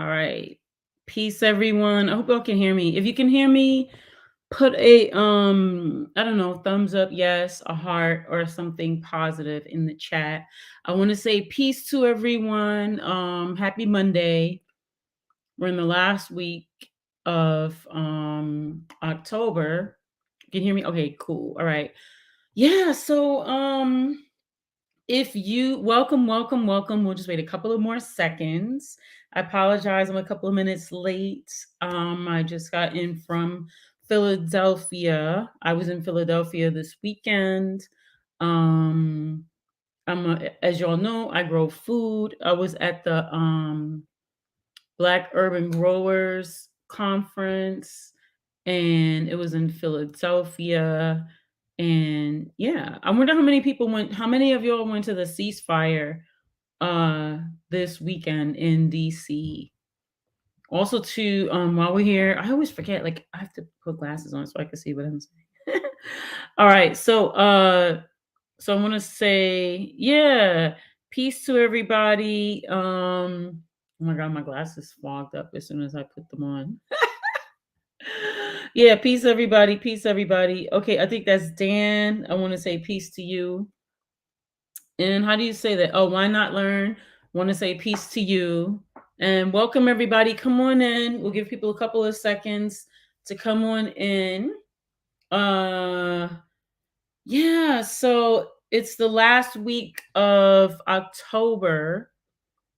All right. Peace, everyone. I hope y'all can hear me. If you can hear me, put a I don't know, thumbs up, yes, a heart, or something positive in the chat. I want to say peace to everyone. Happy Monday. We're in the last week of October. Can you hear me? Okay, cool. All right. Yeah, so if you welcome. We'll just wait a couple of more seconds. I apologize. I'm a couple of minutes late. I just got in from Philadelphia. I was in Philadelphia this weekend. Um, as y'all know, I grow food. I was at the Black Urban Growers Conference, and it was in Philadelphia. And yeah, I wonder how many people went. How many of y'all went to the ceasefire this weekend in DC? Also, to while we're here, I always forget. Like I have to put glasses on so I can see what I'm saying. All right, so I want to say, yeah, peace to everybody. Oh my god, my glasses fogged up as soon as I put them on. Yeah, peace everybody, peace everybody. Okay, I think that's Dan. I want to say peace to you. And how do you say that? Oh, why not learn? Want to say peace to you. And welcome everybody. Come on in. We'll give people a couple of seconds to come on in. Uh yeah, so it's the last week of October.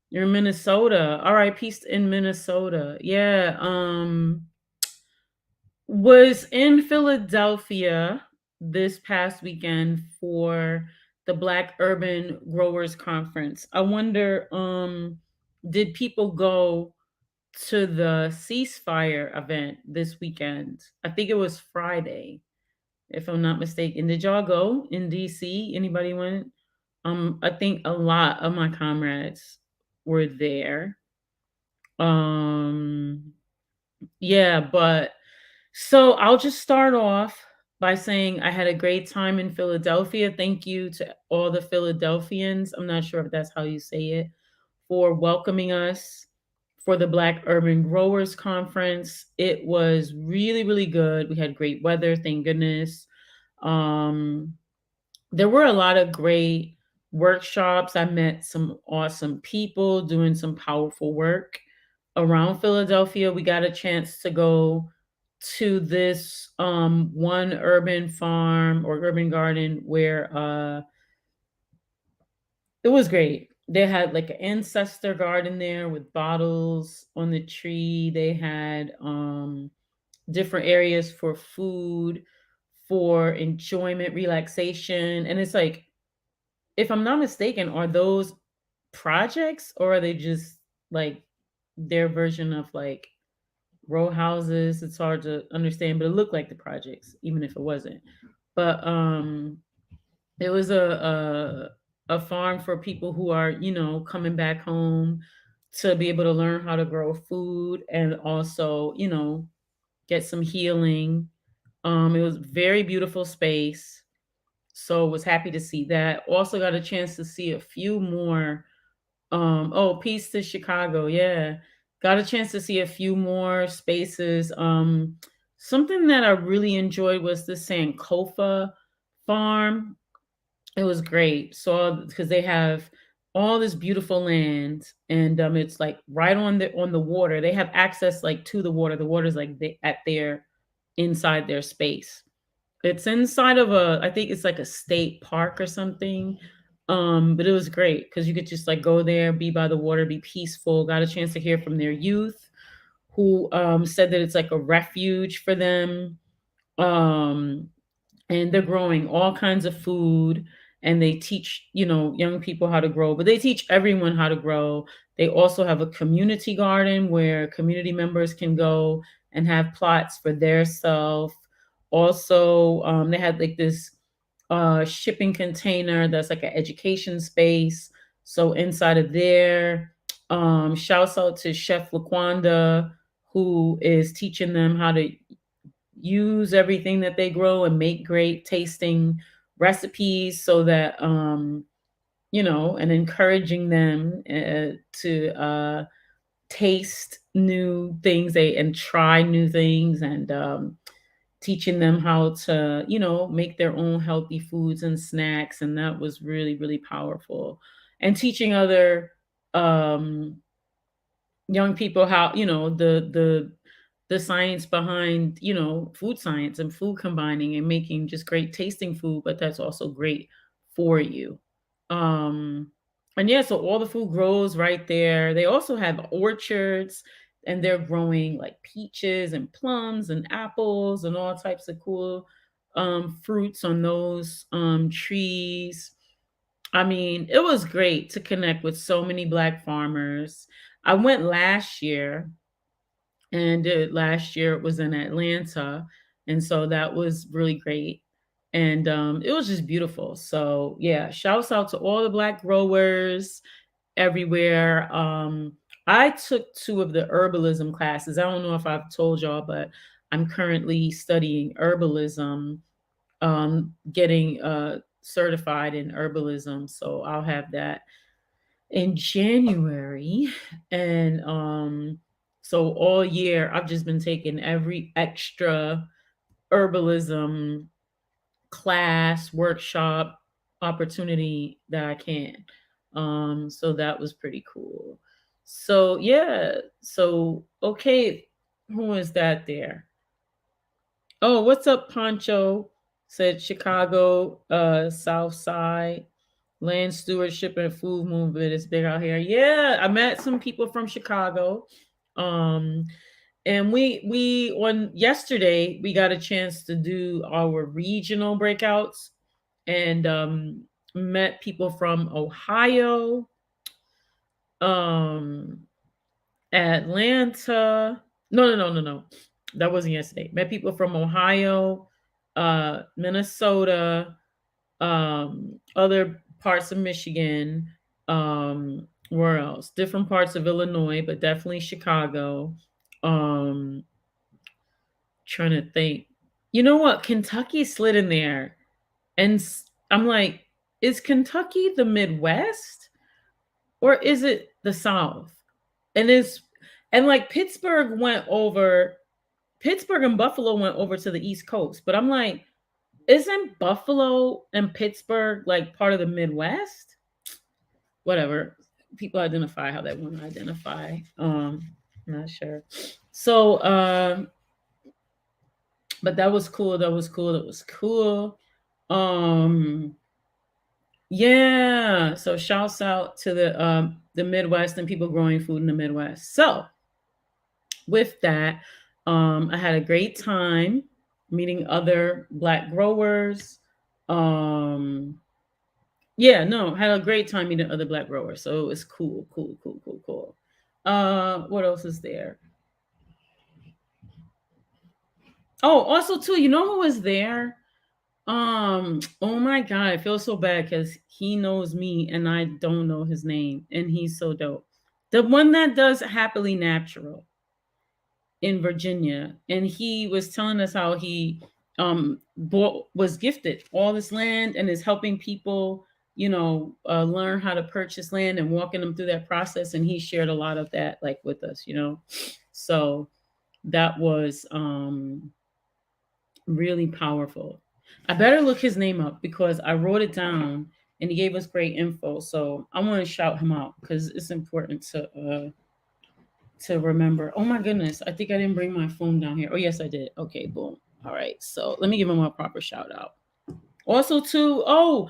You're in Minnesota. All right, peace in Minnesota. Yeah, was in Philadelphia this past weekend for the Black Urban Growers Conference. I wonder, did people go to the ceasefire event this weekend? I think it was Friday, if I'm not mistaken. Did y'all go in DC? Anybody went? I think a lot of my comrades were there. Um, yeah, but so I'll just start off by saying I had a great time in Philadelphia. Thank you to all the Philadelphians. I'm not sure if that's how you say it, for welcoming us for the Black Urban Growers Conference. It was really, really good. We had great weather, thank goodness. Um, there were a lot of great workshops. I met some awesome people doing some powerful work around Philadelphia. We got a chance to go to this one urban farm or urban garden where it was great. They had like an ancestor garden there with bottles on the tree. They had different areas for food, for enjoyment, relaxation. And it's like, if I'm not mistaken, are those projects or are they just like their version of like row houses? It's hard to understand, but it looked like the projects, even if it wasn't. But it was a farm for people who are, coming back home to be able to learn how to grow food and also, get some healing. It was very beautiful space. So was happy to see that. Also got a chance to see a few more. Oh, peace to Chicago. Yeah. Got a chance to see a few more spaces. Something that I really enjoyed was the Sankofa farm. It was great. So because they have all this beautiful land, and it's like right on the water. They have access like to the water. The water's like at their inside their space. It's inside of I think it's like a state park or something. But it was great because you could just like go there, be by the water, be peaceful. Got a chance to hear from their youth who said that it's like a refuge for them. Um, and they're growing all kinds of food, and they teach, young people how to grow, but they teach everyone how to grow. They also have a community garden where community members can go and have plots for their self. Also, they had like this shipping container that's like an education space. So inside of there, shouts out to Chef Laquanda, who is teaching them how to use everything that they grow and make great tasting recipes so that and encouraging them to taste new things they and try new things, and teaching them how to, make their own healthy foods and snacks. And that was really, really powerful. And teaching other um, young people how, the science behind, food science and food combining and making just great tasting food, but that's also great for you. Um, and yeah, so all the food grows right there. They also have orchards, and they're growing like peaches and plums and apples and all types of cool fruits on those trees. I mean, it was great to connect with so many Black farmers. I went last year, and last year it was in Atlanta, and so that was really great. And it was just beautiful. So yeah, shouts out to all the Black growers everywhere. I took two of the herbalism classes. I don't know if I've told y'all, but I'm currently studying herbalism, getting certified in herbalism. So I'll have that in January. And so all year I've just been taking every extra herbalism class, workshop opportunity that I can. So that was pretty cool. So yeah, so okay, who is that there? Oh, what's up, Poncho? Said Chicago, South Side. Land stewardship and food movement is big out here. Yeah, I met some people from Chicago. Um, and we on yesterday we got a chance to do our regional breakouts, and met people from Ohio, um, Atlanta. No. That wasn't yesterday. Met people from Ohio, Minnesota, other parts of Michigan, where else? Different parts of Illinois, but definitely Chicago. Um, Trying to think. You know what? Kentucky slid in there, and I'm like, is Kentucky the Midwest or is it the South? And it's and like Pittsburgh and Buffalo went over to the East Coast, but I'm like, isn't Buffalo and Pittsburgh like part of the Midwest? Whatever. People identify how they want to identify. Not sure. So but that was cool. That was cool. That was cool. Um yeah. So shouts out to the Midwest and people growing food in the Midwest. So with that, I had a great time meeting other Black growers. Um Yeah, no, had a great time meeting other Black growers. So it was cool, cool, cool, cool, cool. What else is there? Oh, also too, you know who was there? Oh my God, I feel so bad because he knows me and I don't know his name, and he's so dope. The one that does Happily Natural in Virginia, and he was telling us how he was gifted all this land and is helping people, learn how to purchase land and walking them through that process. And he shared a lot of that like with us. So that was really powerful. I better look his name up because I wrote it down and he gave us great info. So I want to shout him out because it's important to remember. Oh my goodness, I think I didn't bring my phone down here. Oh yes, I did. Okay, boom. All right, so let me give him a proper shout out. Also, too. Oh,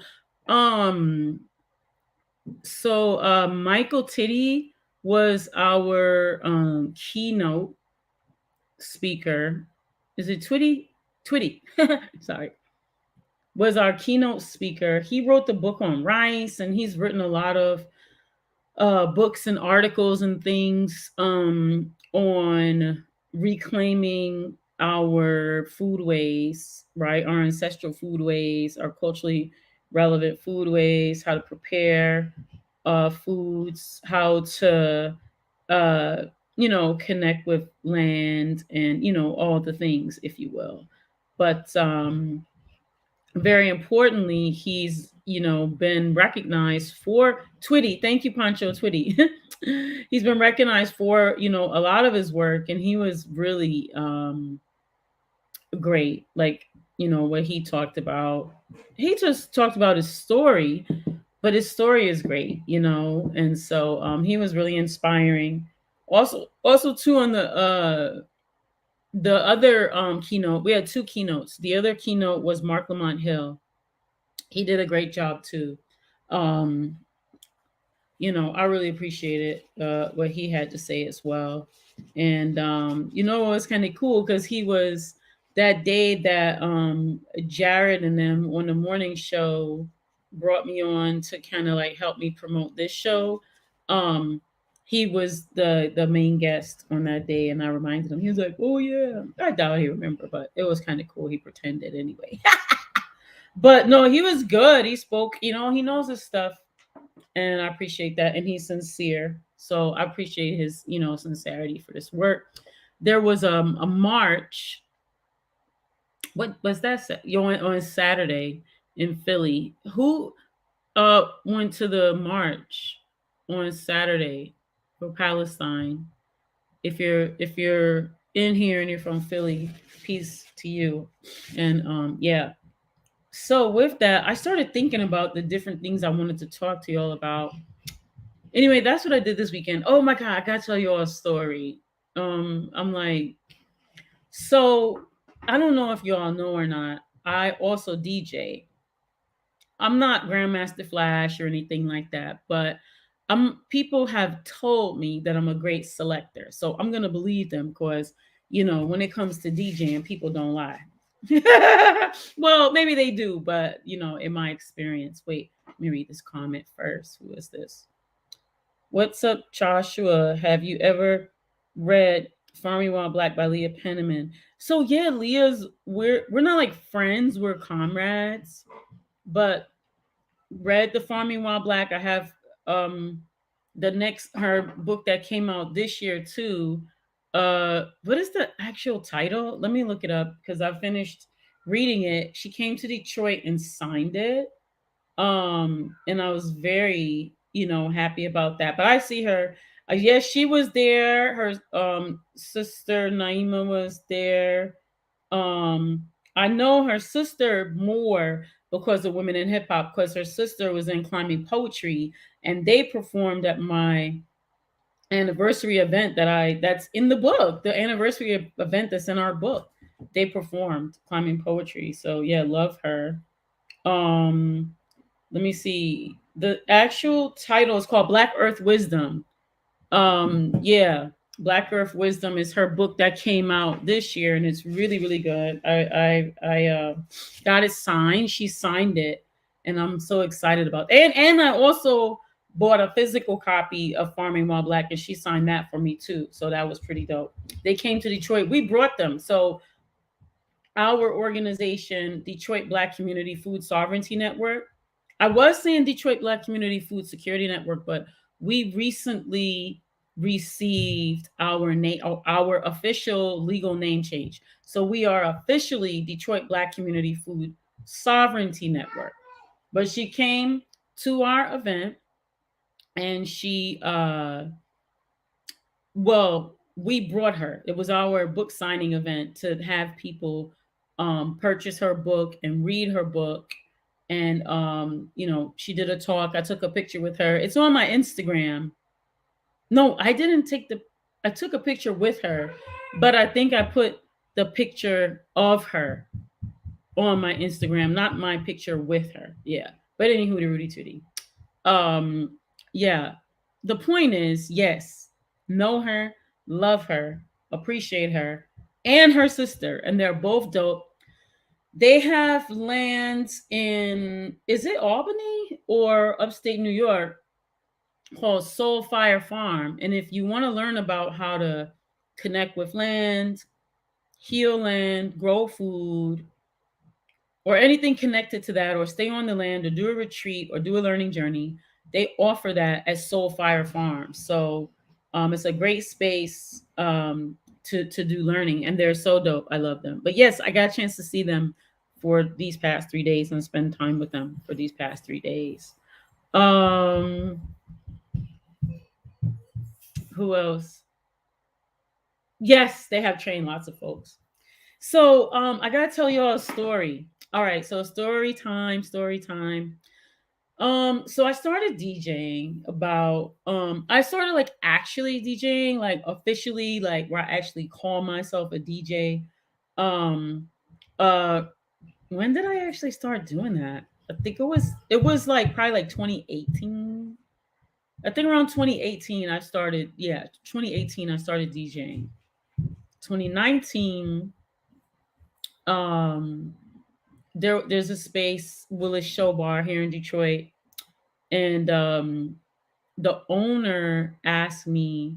um, so Michael Titty was our keynote speaker. Is it Twitty? Twitty. Sorry. Was our keynote speaker. He wrote the book on rice, and he's written a lot of books and articles and things on reclaiming our foodways, right? Our ancestral foodways, our culturally relevant foodways, how to prepare foods, how to, uh, connect with land and, all the things, if you will. But very importantly, he's been recognized for Twitty. Thank you, Pancho Twitty. He's been recognized for, a lot of his work, and he was really great. Like, what he talked about. He just talked about his story, but his story is great. And so he was really inspiring. Also too, on the other keynote, we had two keynotes. The other keynote was Mark Lamont Hill. He did a great job too. Um, I really appreciated what he had to say as well. And it was kind of cool because he was that day that Jared and them on the morning show brought me on to kind of like help me promote this show. Um, he was the main guest on that day, and I reminded him. He was like, "Oh yeah," I doubt he remember, but it was kind of cool. He pretended anyway. But no, he was good. He spoke. He knows his stuff, and I appreciate that. And he's sincere, so I appreciate his sincerity for this work. There was a march. What was that? On Saturday in Philly. Who went to the march on Saturday for Palestine? If you're in here and you're from Philly, peace to you. And yeah. So with that, I started thinking about the different things I wanted to talk to y'all about. Anyway, that's what I did this weekend. Oh my god, I gotta tell you all a story. I'm like, so I don't know if y'all know or not. I also DJ. I'm not Grandmaster Flash or anything like that, but people have told me that I'm a great selector. So I'm gonna believe them because when it comes to DJing, people don't lie. Well, maybe they do, but in my experience, wait, let me read this comment first. Who is this? What's up, Joshua? Have you ever read Farming While Black by Leah Penniman? So yeah, Leah's we're not like friends, we're comrades, but read the Farming While Black. I have um the next her book that came out this year too. What is the actual title? Let me look it up because I finished reading it. She came to Detroit and signed it. And I was very happy about that. But I see her. Yes, she was there. Her sister Naima was there. um I know her sister more because of Women in Hip Hop, because her sister was in Climbing Poetry, and they performed at my anniversary event that's in the book, the anniversary event that's in our book. They performed Climbing Poetry. So yeah, love her. um Let me see. The actual title is called Black Earth Wisdom. Yeah, Black Earth Wisdom is her book that came out this year, and it's really really good. I got it signed. She signed it, and I'm so excited about it. And I also bought a physical copy of Farming While Black, and she signed that for me too. So that was pretty dope. They came to Detroit. We brought them. So our organization, Detroit Black Community Food Sovereignty Network. I was saying Detroit Black Community Food Security Network, but we recently received our official legal name change. So we are officially Detroit Black Community Food Sovereignty Network. But she came to our event, and she well, we brought her. It was our book signing event to have people purchase her book and read her book. And she did a talk. I took a picture with her. It's on my Instagram. No, I didn't take the. I took a picture with her, but I think I put the picture of her on my Instagram, not my picture with her. Yeah, but anywho, the Rudy Tootie. um yeah, the point is, yes, know her, love her, appreciate her, and her sister, and they're both dope. They have lands in, is it Albany or upstate New York, called Soul Fire Farm. And if you want to learn about how to connect with land, heal land, grow food, or anything connected to that, or stay on the land, or do a retreat, or do a learning journey, they offer that at Soul Fire Farm. So it's a great space to do learning, and they're so dope. I love them. But yes, I got a chance to see them for these past 3 days and spend time with them for these past 3 days. Um, Who else? Yes, they have trained lots of folks. So I gotta tell you all a story. All right, so story time, story time. So I started DJing about I started like actually DJing, like officially, like where I actually call myself a DJ. Um uh when did I actually start doing that? I think it was like probably like 2018. I think around 2018 I started, yeah, 2018 I started DJing. 2019, um there's a space, Willis Show Bar here in Detroit, and the owner asked me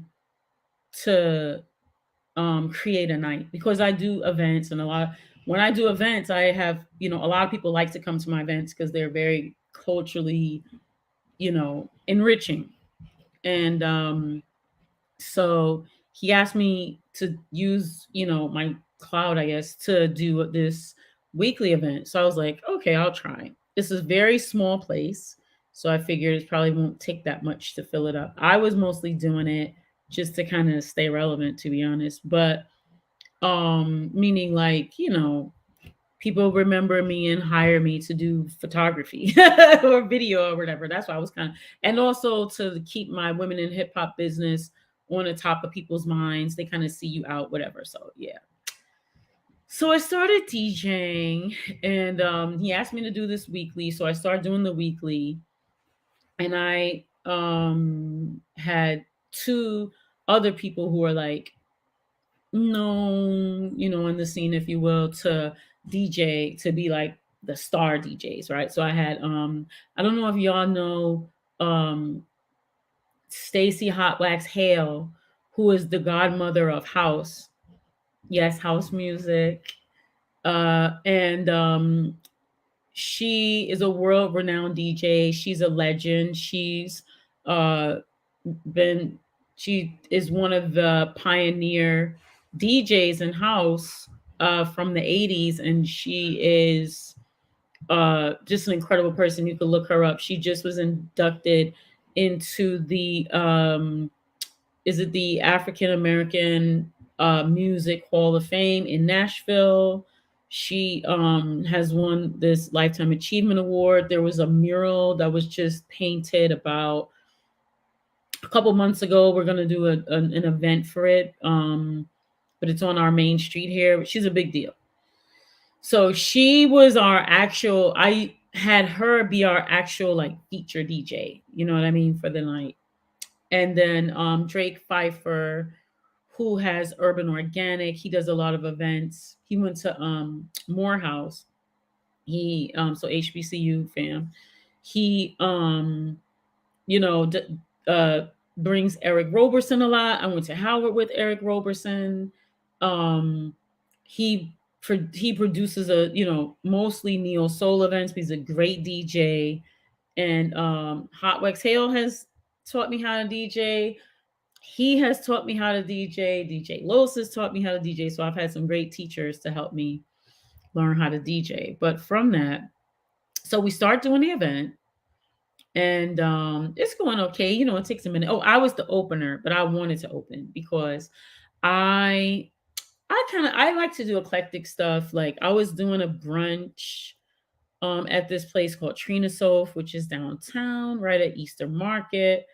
to create a night because I do events, and a lot when I do events, I have, a lot of people like to come to my events because they're very culturally, enriching. And so he asked me to use, my cloud, I guess, to do this weekly event. So I was like, okay, I'll try. This is a very small place. So I figured it probably won't take that much to fill it up. I was mostly doing it just to kind of stay relevant, to be honest. But meaning like, people remember me and hire me to do photography or video or whatever. That's why I was kind of, and also to keep my women in hip hop business on the top of people's minds. They kind of see you out, whatever. So yeah. So I started DJing, and he asked me to do this weekly. So I started doing the weekly, and I had two other people who were like known, in the scene, if you will, to DJ, to be like the star DJs, right? So I had I don't know if y'all know Stacy Hot Wax Hale, who is the godmother of house. Yes, house music. And she is a world renowned DJ. She's a legend. Uh been she is one of the pioneer DJs in house from the 80s, and she is just an incredible person. You could look her up. She just was inducted into the is it the African American Music Hall of Fame in Nashville. She has won this Lifetime Achievement Award. There was a mural that was just painted about a couple months ago. We're gonna do an event for it, but it's on our main street here. She's a big deal. So she was our actual. I had her be our actual like feature DJ. You know what I mean, for the night. And then Drake Pfeiffer, who has Urban Organic. He does a lot of events. He went to Morehouse. He so HBCU fam. He you know, d- uh, brings Eric Roberson a lot. I went to Howard with Eric Roberson. Um, he he produces mostly neo soul events. He's a great DJ, and Hot Wax Hale has taught me how to DJ. He has taught me how to DJ. DJ Los has taught me how to DJ. So I've had some great teachers to help me learn how to DJ. But from that, so we start doing the event, and it's going okay. It takes a minute. Oh, I was the opener, but I wanted to open because I I like to do eclectic stuff. Like I was doing a brunch at this place called Trina Sof, which is downtown, right at Easter Market,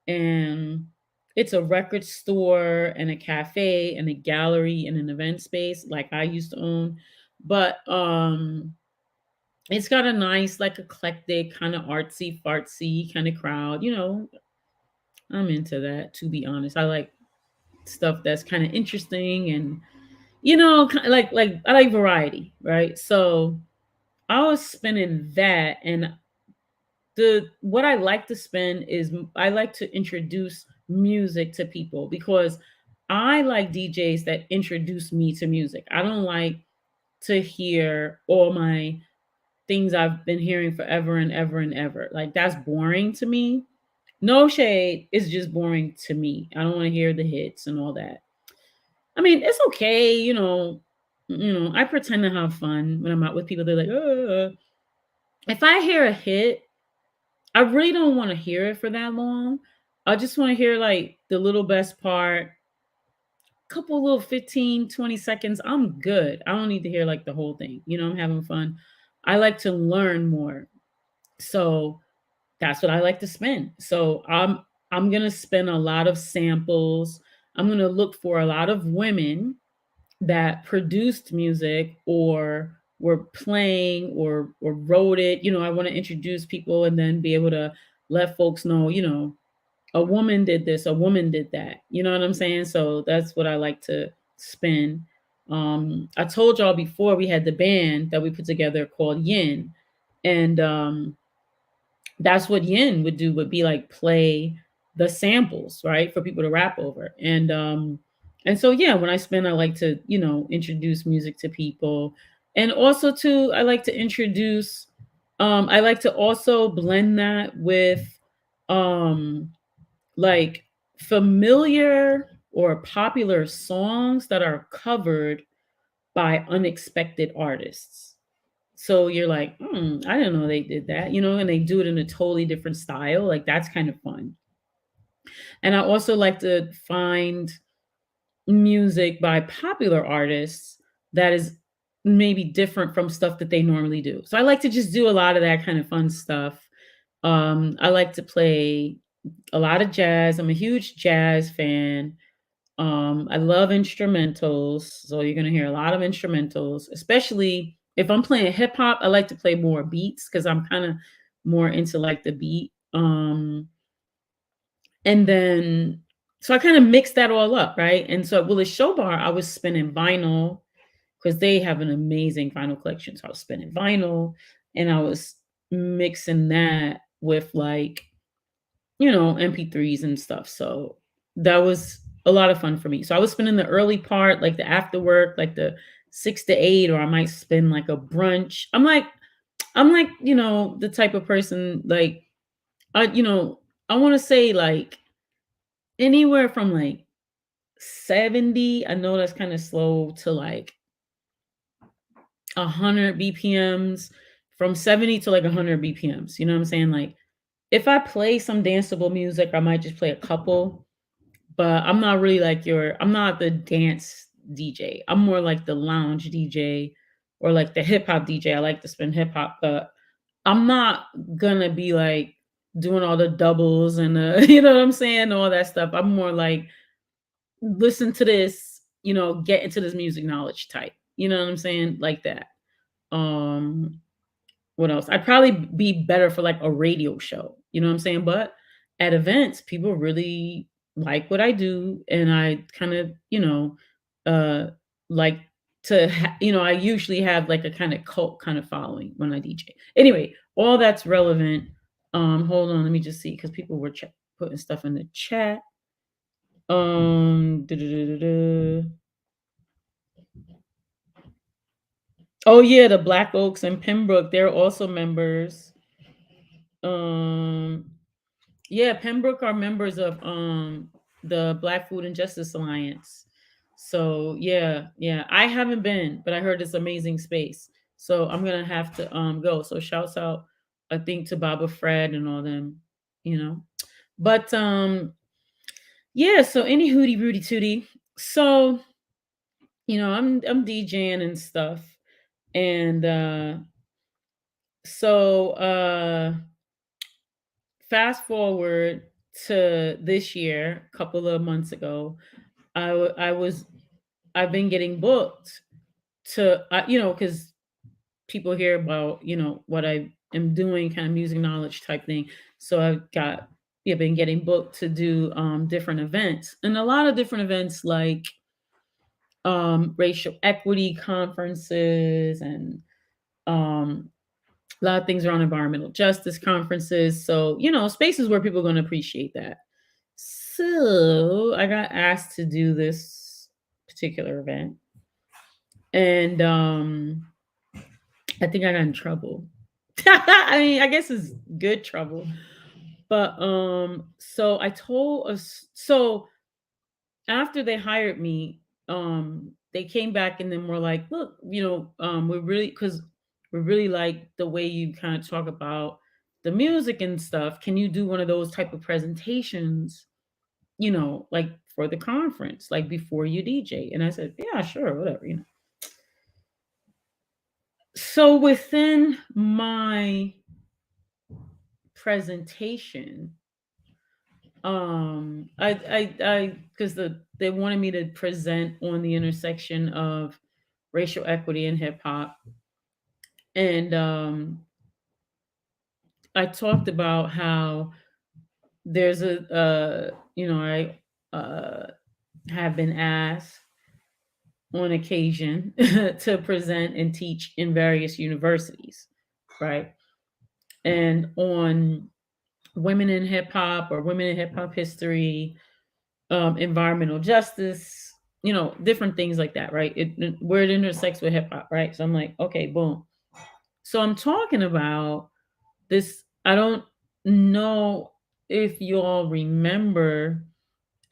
and it's a record store and a cafe and a gallery and an event space like I used to own. But it's got a nice, like, eclectic, kind of artsy fartsy kind of crowd. I'm into that, to be honest. I like stuff that's kind of interesting, and like I like variety, right? So I was spinning that, and the what I like to spend is I like to introduce music to people because I like DJs that introduce me to music. I don't like to hear all my things I've been hearing forever and ever and ever. Like that's boring to me. No shade, it's just boring to me. I don't want to hear the hits and all that. I mean, it's okay, I pretend to have fun when I'm out with people. They're like, if I hear a hit, I really don't want to hear it for that long. I just want to hear like the little best part, couple little 15, 20 seconds. I'm good. I don't need to hear like the whole thing. I'm having fun. I like to learn more. So that's what I like to spin. So I'm gonna spin a lot of samples. I'm gonna look for a lot of women that produced music or were playing or wrote it. I want to introduce people and then be able to let folks know, a woman did this, a woman did that. You know what I'm saying? So that's what I like to spin. I told y'all before we had the band that we put together called Yin. And that's what Yin would do, would be like play the samples, right, for people to rap over. And so yeah, when I spin, I like to, introduce music to people. And also too, I like to introduce I like to also blend that with um like familiar or popular songs that are covered by unexpected artists. So you're like, I didn't know they did that, and they do it in a totally different style. Like that's kind of fun. And I also like to find music by popular artists that is maybe different from stuff that they normally do. So I like to just do a lot of that kind of fun stuff. I like to play a lot of jazz. I'm a huge jazz fan. I love instrumentals, so you're gonna hear a lot of instrumentals, especially if I'm playing hip hop. I like to play more beats because I'm kind of more into like the beat. And then so I kind of mix that all up, right? And so with the show bar, I was spinning vinyl because they have an amazing vinyl collection. So I was spinning vinyl and I was mixing that with like MP3s and stuff. So that was a lot of fun for me. So I was spending the early part, like the after work, like the 6 to 8, or I might spend like a brunch. I'm like, the type of person like I, I want to say like anywhere from like 70. I know that's kind of slow to like 100 BPMs, from 70 to like 100 BPMs. You know what I'm saying? Like if I play some danceable music, I might just play a couple. But I'm not really like I'm not the dance DJ. I'm more like the lounge DJ or like the hip hop DJ. I like to spin hip hop, but I'm not gonna be like doing all the doubles and you know what I'm saying, all that stuff. I'm more like listen to this, get into this music knowledge type. You know what I'm saying, like that. Um, what else? I'd probably be better for like a radio show, you know what I'm saying? But at events, people really like what I do. And I kind of, uh, like I usually have like a kind of cult kind of following when I DJ. Anyway, all that's relevant. Hold on, let me just see because people were putting stuff in the chat. Da-da-da-da-da. Oh yeah, the Black Oaks and Pembroke, they're also members. Um, yeah, Pembroke are members of the Black Food and Justice Alliance. So yeah, yeah. I haven't been, but I heard it's amazing space. So I'm gonna have to go. So shouts out, I think, to Baba Fred and all them, you know. But yeah, so any hootie Rudy Tootie. So, I'm DJing and stuff. And so fast forward to this year, a couple of months ago, I was I've been getting booked to because people hear about what I am doing, kind of music knowledge type thing. So I've got been getting booked to do different events, and a lot of different events like racial equity conferences and um a lot of things around environmental justice conferences. So, spaces where people are going to appreciate that. So I got asked to do this particular event. And I think I got in trouble. I mean, I guess it's good trouble. But so I told us so after they hired me, they came back and then were like, look, we're really because we really like the way you kind of talk about the music and stuff, can you do one of those type of presentations, like for the conference, like before you DJ? And I said, yeah, sure, whatever. So within my presentation, I because they wanted me to present on the intersection of racial equity and hip hop, and I talked about how there's I uh have been asked on occasion to present and teach in various universities, right? And on women in hip hop or women in hip hop history, environmental justice, different things like that, right? Where it intersects with hip hop, right? So I'm like, okay, boom. So I'm talking about this. I don't know if you all remember,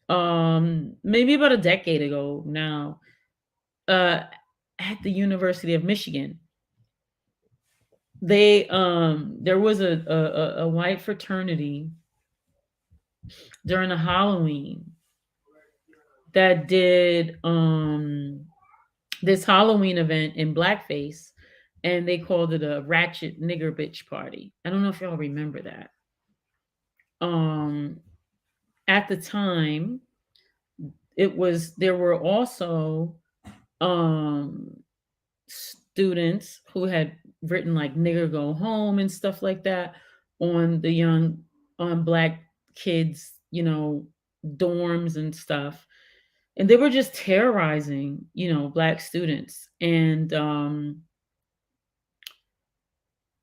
maybe about a decade ago now, uh, at the University of Michigan, there was a white fraternity during a Halloween that did this Halloween event in blackface, and they called it a ratchet nigger bitch party. I don't know if y'all remember that. Um, at the time, there were also um students who had written like nigger go home and stuff like that on the young on black kids, dorms and stuff. And they were just terrorizing, black students. And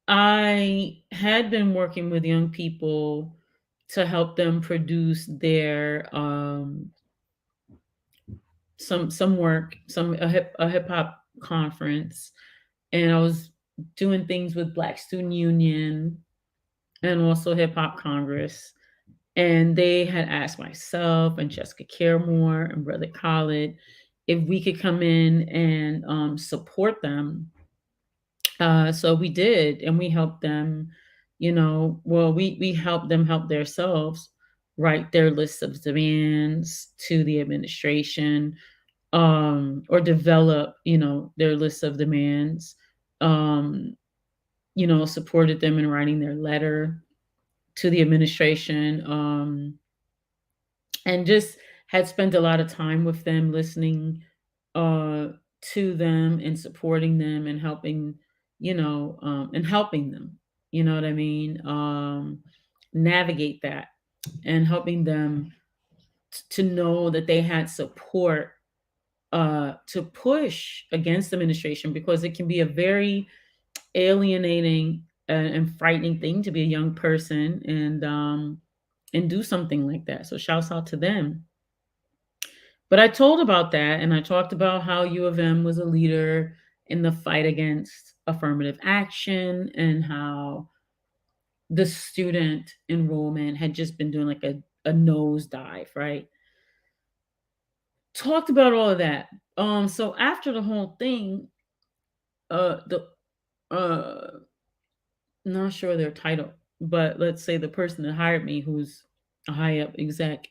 I had been working with young people to help them produce their some work, a hip hop conference, and I was doing things with Black Student Union and also Hip Hop Congress. And they had asked myself and Jessica Caremore and Brother Khaled if we could come in and support them. So we did, and we helped them. Well, we helped them help themselves write their lists of demands to the administration, or develop, their lists of demands. Um, supported them in writing their letter to the administration, and just had spent a lot of time with them, listening uh, to them and supporting them and helping them. You know what I mean? Navigate that and helping them to know that they had support to push against administration, because it can be a very alienating and frightening thing to be a young person and do something like that. So shouts out to them. But I told about that, and I talked about how U of M was a leader in the fight against affirmative action, and how the student enrollment had just been doing like a nosedive, right? Talked about all of that. So after the whole thing, the not sure their title, but let's say the person that hired me, who's a high up exec,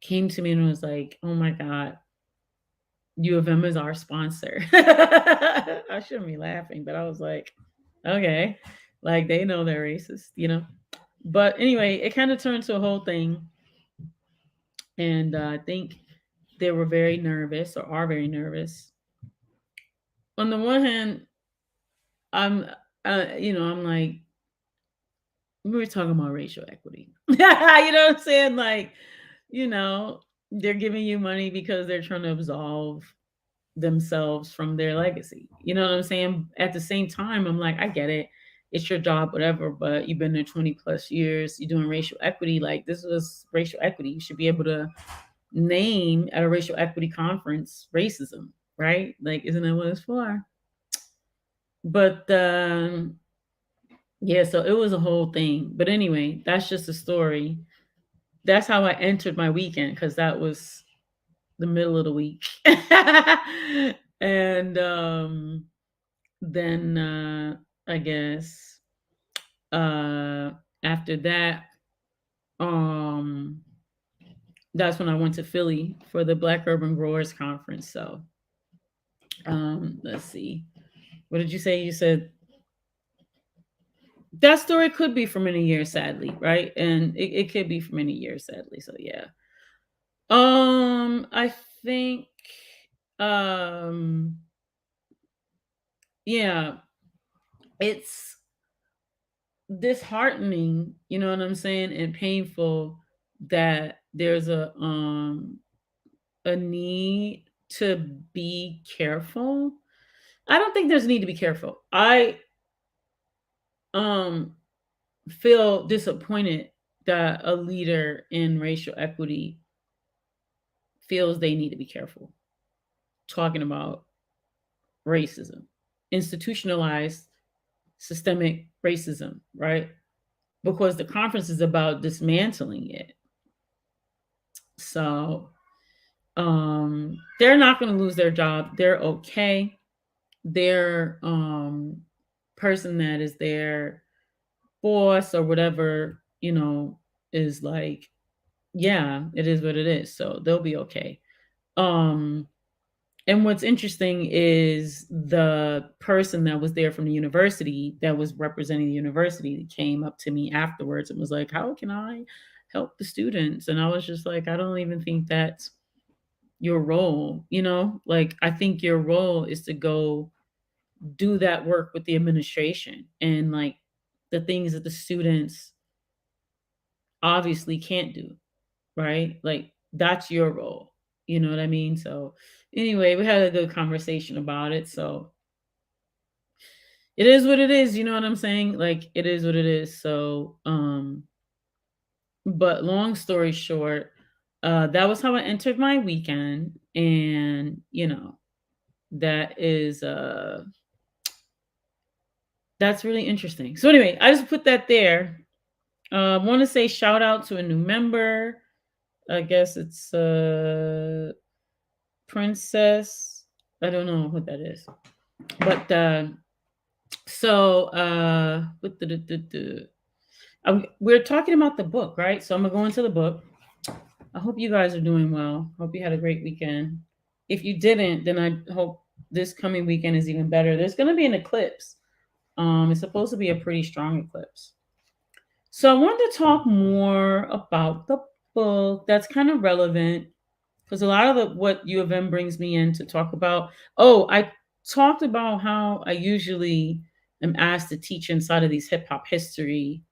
came to me and was like, "Oh my god, U of M is our sponsor." I shouldn't be laughing, but I was like, "Okay," like they know they're racist. But anyway, it kind of turned to a whole thing, and I think they were very nervous, or are very nervous. On the one hand, I'm, I'm like, we were talking about racial equity. You know what I'm saying? Like, you know, they're giving you money because they're trying to absolve themselves from their legacy. You know what I'm saying? At the same time, I'm like, I get it. It's your job, whatever, but you've been there 20 plus years. You're doing racial equity. Like, this was racial equity. You should be able to name at a racial equity conference racism, right? Like, isn't that what it's for? But yeah, so it was a whole thing. But anyway, that's just a story. That's how I entered my weekend, because that was the middle of the week. And then I guess After that, um, that's when I went to Philly for the Black Urban Growers Conference. So, let's see. What did you say? You said that story could be for many years, sadly, right? And it could be for many years, sadly. So yeah. I think um yeah, it's disheartening, you know what I'm saying, and painful that there's a need to be careful. I don't think there's a need to be careful. I um feel disappointed that a leader in racial equity feels they need to be careful talking about racism, institutionalized systemic racism, right? Because the conference is about dismantling it. So they're not going to lose their job. They're okay. Their person that is their boss or whatever, is like, yeah, it is what it is. So they'll be okay. Um And what's interesting is the person that was there from the university that was representing the university came up to me afterwards and was like, "How can I help the students?" And I was just like, "I don't even think that's your role, you know? Like, I think your role is to go do that work with the administration and like the things that the students obviously can't do, right? Like, that's your role. You know what I mean? So, anyway, we had a good conversation about it. So, it is what it is, you know what I'm saying? Like it is what it is. So, but long story short, that was how I entered my weekend. And, that is that's really interesting. So anyway, I just put that there. Want to say shout out to a new member. I guess it's Princess. I don't know what that is. But so we're talking about the book, right? So I'm gonna go into the book. I hope you guys are doing well. Hope you had a great weekend. If you didn't, then I hope this coming weekend is even better. There's gonna be an eclipse. It's supposed to be a pretty strong eclipse. So I wanted to talk more about the book that's kind of relevant because a lot of what U of M brings me in to talk about. Oh, I talked about how I usually am asked to teach inside of these hip hop history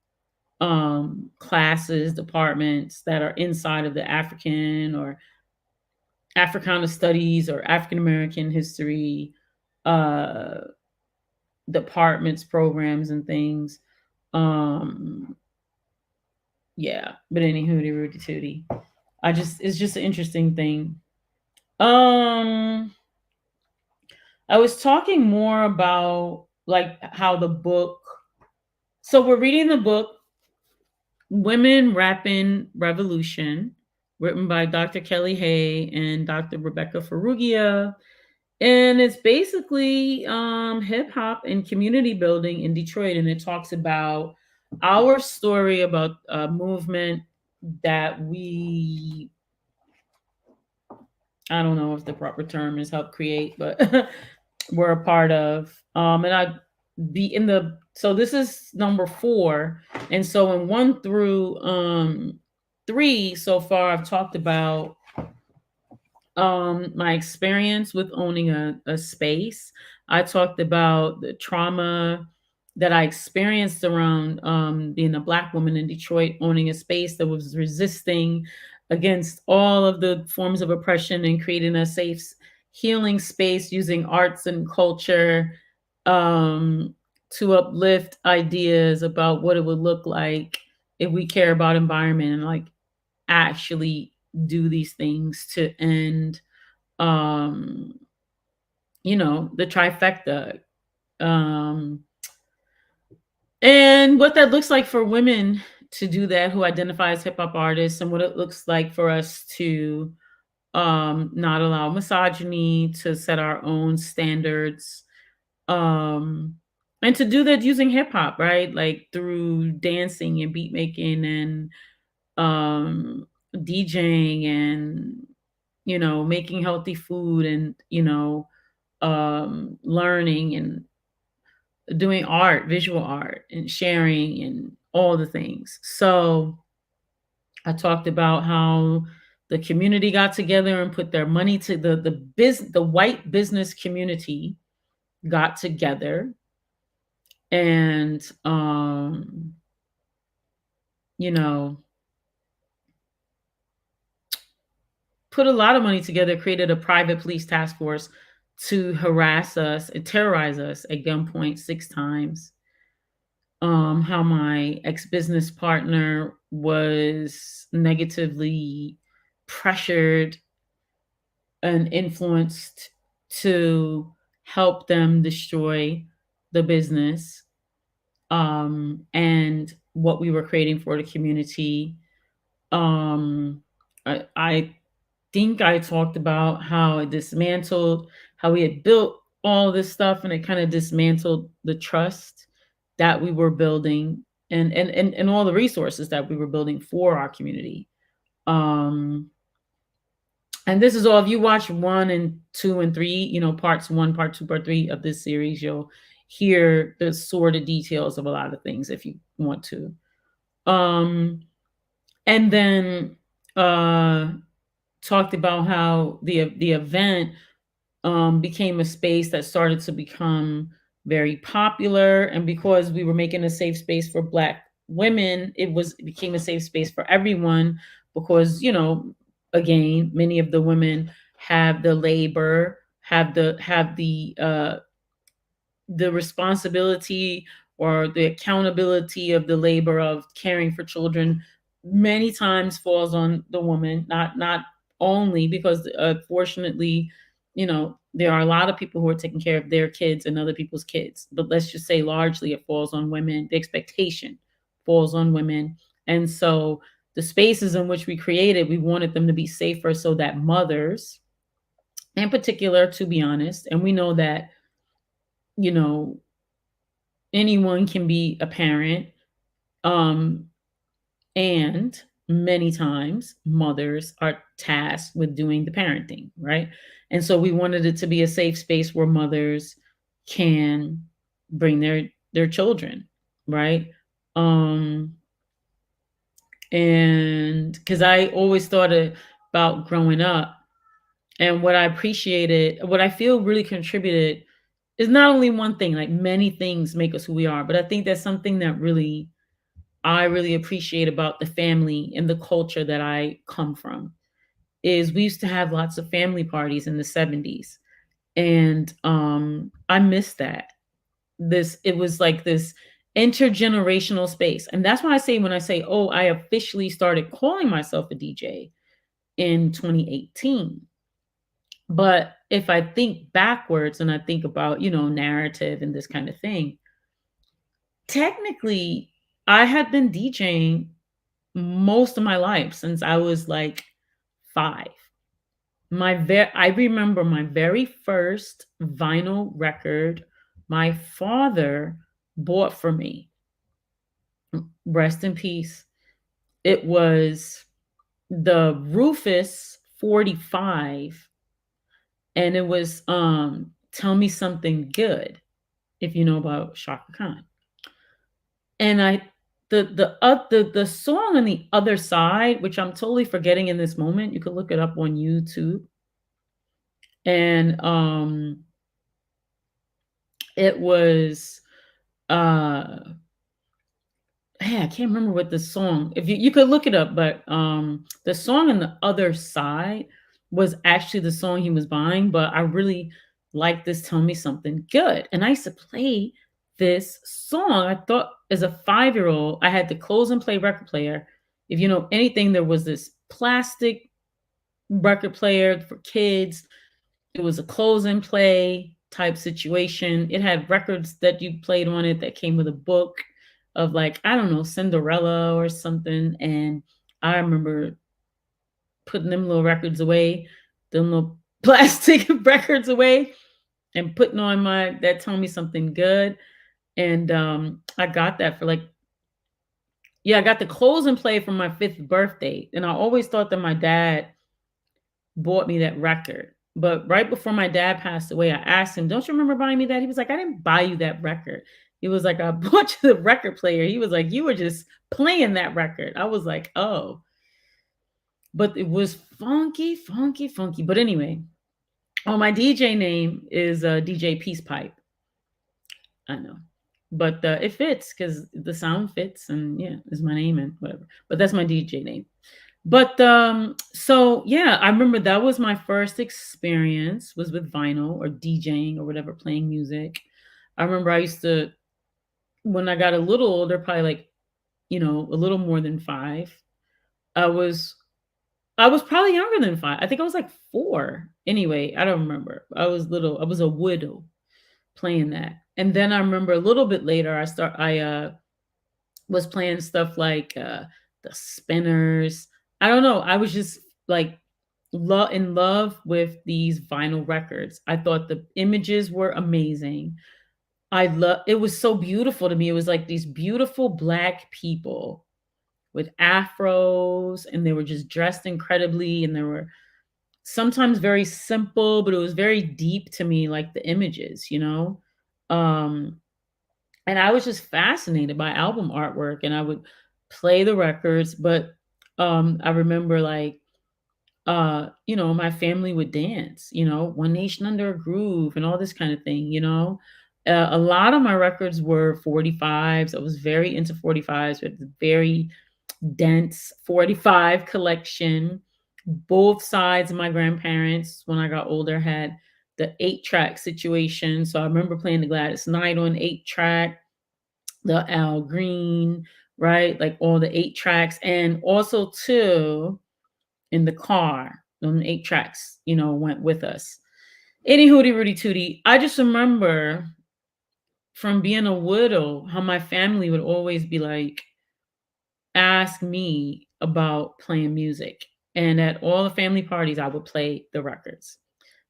classes, departments that are inside of the African or Africana studies or African American history uh, departments, programs, and things. Um, yeah, but any hootie rooty tootie. It's just an interesting thing. Um, I was talking more about like how the book. So we're reading the book Women Rappin Revolution, written by Dr. Kelly Hay and Dr. Rebecca Ferrugia. And it's basically hip hop and community building in Detroit. And it talks about our story about a movement that I don't know if the proper term is help create, but we're a part of. And I be in the, so this is number 4. And so in 1 through 3 so far, I've talked about my experience with owning a space. I talked about the trauma that I experienced around being a Black woman in Detroit, owning a space that was resisting against all of the forms of oppression and creating a safe healing space using arts and culture um, to uplift ideas about what it would look like if we care about environment and like actually do these things to end um the trifecta, um and what that looks like for women to do that who identify as hip hop artists, and what it looks like for us to not allow misogyny to set our own standards, um and to do that using hip hop, right? Like through dancing and beat making and DJing and making healthy food and learning and doing art, visual art and sharing and all the things. So I talked about how the community got together and put their money to the white business community got together and you know put a lot of money together, created a private police task force to harass us and terrorize us at gunpoint 6 times. How my ex-business partner was negatively pressured and influenced to help them destroy the business, and what we were creating for the community. I think I talked about how it dismantled, how we had built all this stuff, and it kind of dismantled the trust that we were building, and all the resources that we were building for our community. Um, and this is all, if you watch 1 and 2 and 3, parts 1, part 2, part 3 of this series, you'll hear the sort of details of a lot of things if you want to. And then talked about how the event became a space that started to become very popular, and because we were making a safe space for Black women, it became a safe space for everyone, because again, many of the women have the labor, have the responsibility or the accountability of the labor of caring for children many times falls on the woman, not only because fortunately, there are a lot of people who are taking care of their kids and other people's kids, but let's just say largely it falls on women. The expectation falls on women. And so the spaces in which we created, we wanted them to be safer so that mothers in particular, to be honest, and we know that you know anyone can be a parent, um, and many times mothers are tasked with doing the parenting, right? And so we wanted it to be a safe space where mothers can bring their children, right? Um, and because I always thought about growing up, and what I appreciated, what I feel really contributed, is not only one thing, like many things make us who we are, but I think that's something that I really appreciate about the family and the culture that I come from, is we used to have lots of family parties in the 70s. And I miss that. It was like this intergenerational space. And that's why I say, when I say, oh, I officially started calling myself a DJ in 2018. But if I think backwards and I think about, narrative and this kind of thing, technically I had been DJing most of my life since I was like 5. I remember my very first vinyl record my father bought for me. Rest in peace. It was the Rufus 45, and it was Tell Me Something Good, if you know about Shaka Khan. And the song on the other side, which I'm totally forgetting in this moment, you could look it up on YouTube. And it was hey, I can't remember what the song. If you could look it up, but the song on the other side was actually the song he was buying. But I really like this Tell Me Something Good. And I used to play this song. I thought as a 5-year-old, I had the close and play record player. If you know anything, there was this plastic record player for kids. It was a close and play type situation. It had records that you played on it that came with a book of, like, I don't know, Cinderella or something. And I remember putting them little records away, them little plastic records away, and putting on that Tell Me Something Good. And I got that for like, yeah, I got the clothes and play for my 5th birthday. And I always thought that my dad bought me that record. But right before my dad passed away, I asked him, "Don't you remember buying me that?" He was like, "I didn't buy you that record." He was like, "I bought you the record player." He was like, "You were just playing that record." I was like, "Oh." But it was funky, funky, funky. But anyway, oh, my DJ name is DJ Peace Pipe. I know. But it fits because the sound fits, and yeah, is my name and whatever. But that's my DJ name. But so yeah, I remember that was my first experience was with vinyl or DJing or whatever, playing music. I remember I used to, when I got a little older, probably like, a little more than 5. I was I was probably younger than 5. I think I was like 4. Anyway, I don't remember. I was little. I was a widow playing that. And then I remember a little bit later I was playing stuff like the Spinners. I don't know. I was just like in love with these vinyl records. I thought the images were amazing. I love it was so beautiful to me. It was like these beautiful black people with afros, and they were just dressed incredibly, and they were sometimes very simple, but it was very deep to me, like the images. Um and I was just fascinated by album artwork, and I would play the records. But I remember like my family would dance, One Nation Under a Groove and all this kind of thing. A lot of my records were 45s. I was very into 45s with very dense 45 collection. Both sides of my grandparents, when I got older, had the 8-track situation. So I remember playing the Gladys Knight on 8-track, the Al Green, right? Like all the 8 tracks. And also, too, in the car, them 8 tracks, went with us. Any hootie Rudy Tootie. I just remember from being a widow how my family would always be like, ask me about playing music. And at all the family parties, I would play the records.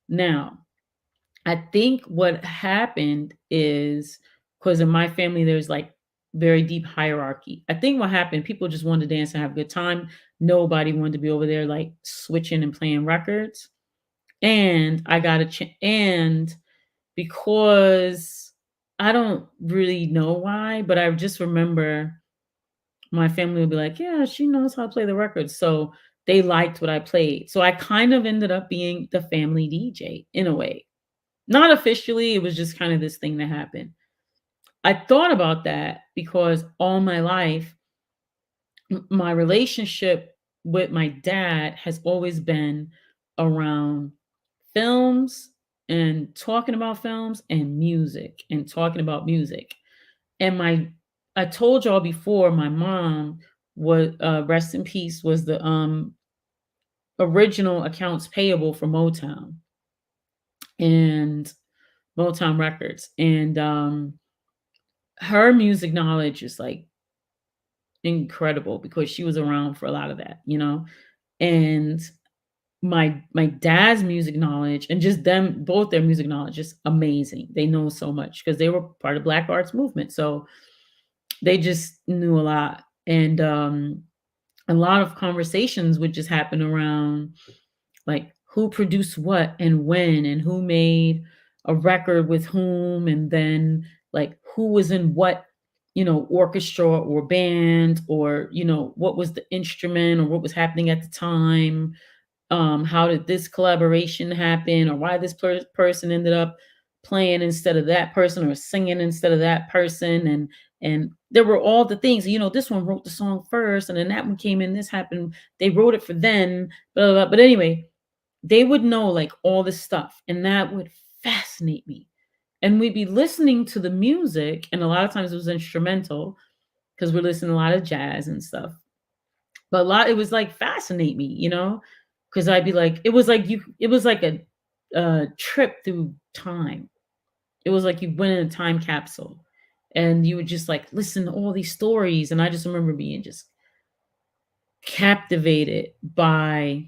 Now, I think what happened is because in my family, there's like very deep hierarchy. I think what happened, people just wanted to dance and have a good time. Nobody wanted to be over there like switching and playing records. And I got and because I don't really know why, but I just remember my family would be like, "Yeah, she knows how to play the records." So they liked what I played. So I kind of ended up being the family DJ in a way. Not officially, it was just kind of this thing that happened. I thought about that because all my life, my relationship with my dad has always been around films and talking about films and music and talking about music. And I told y'all before, my mom was rest in peace, was the original accounts payable for Motown and Motown Records. And her music knowledge is like incredible because she was around for a lot of that. And my dad's music knowledge and just them both their music knowledge is amazing. They know so much because they were part of Black Arts Movement. So they just knew a lot. And a lot of conversations would just happen around like who produced what and when and who made a record with whom, and then like who was in what orchestra or band, or what was the instrument or what was happening at the time. How did this collaboration happen, or why this person ended up playing instead of that person or singing instead of that person. And there were all the things, this one wrote the song first and then that one came in, this happened, they wrote it for then, blah, blah, blah. But anyway, they would know like all this stuff, and that would fascinate me. And we'd be listening to the music, and a lot of times it was instrumental because we're listening to a lot of jazz and stuff. But a lot, it was like fascinate me, because I'd be like, it was like a trip through time. It was like you went in a time capsule, and you would just like listen to all these stories. And I just remember being just captivated by,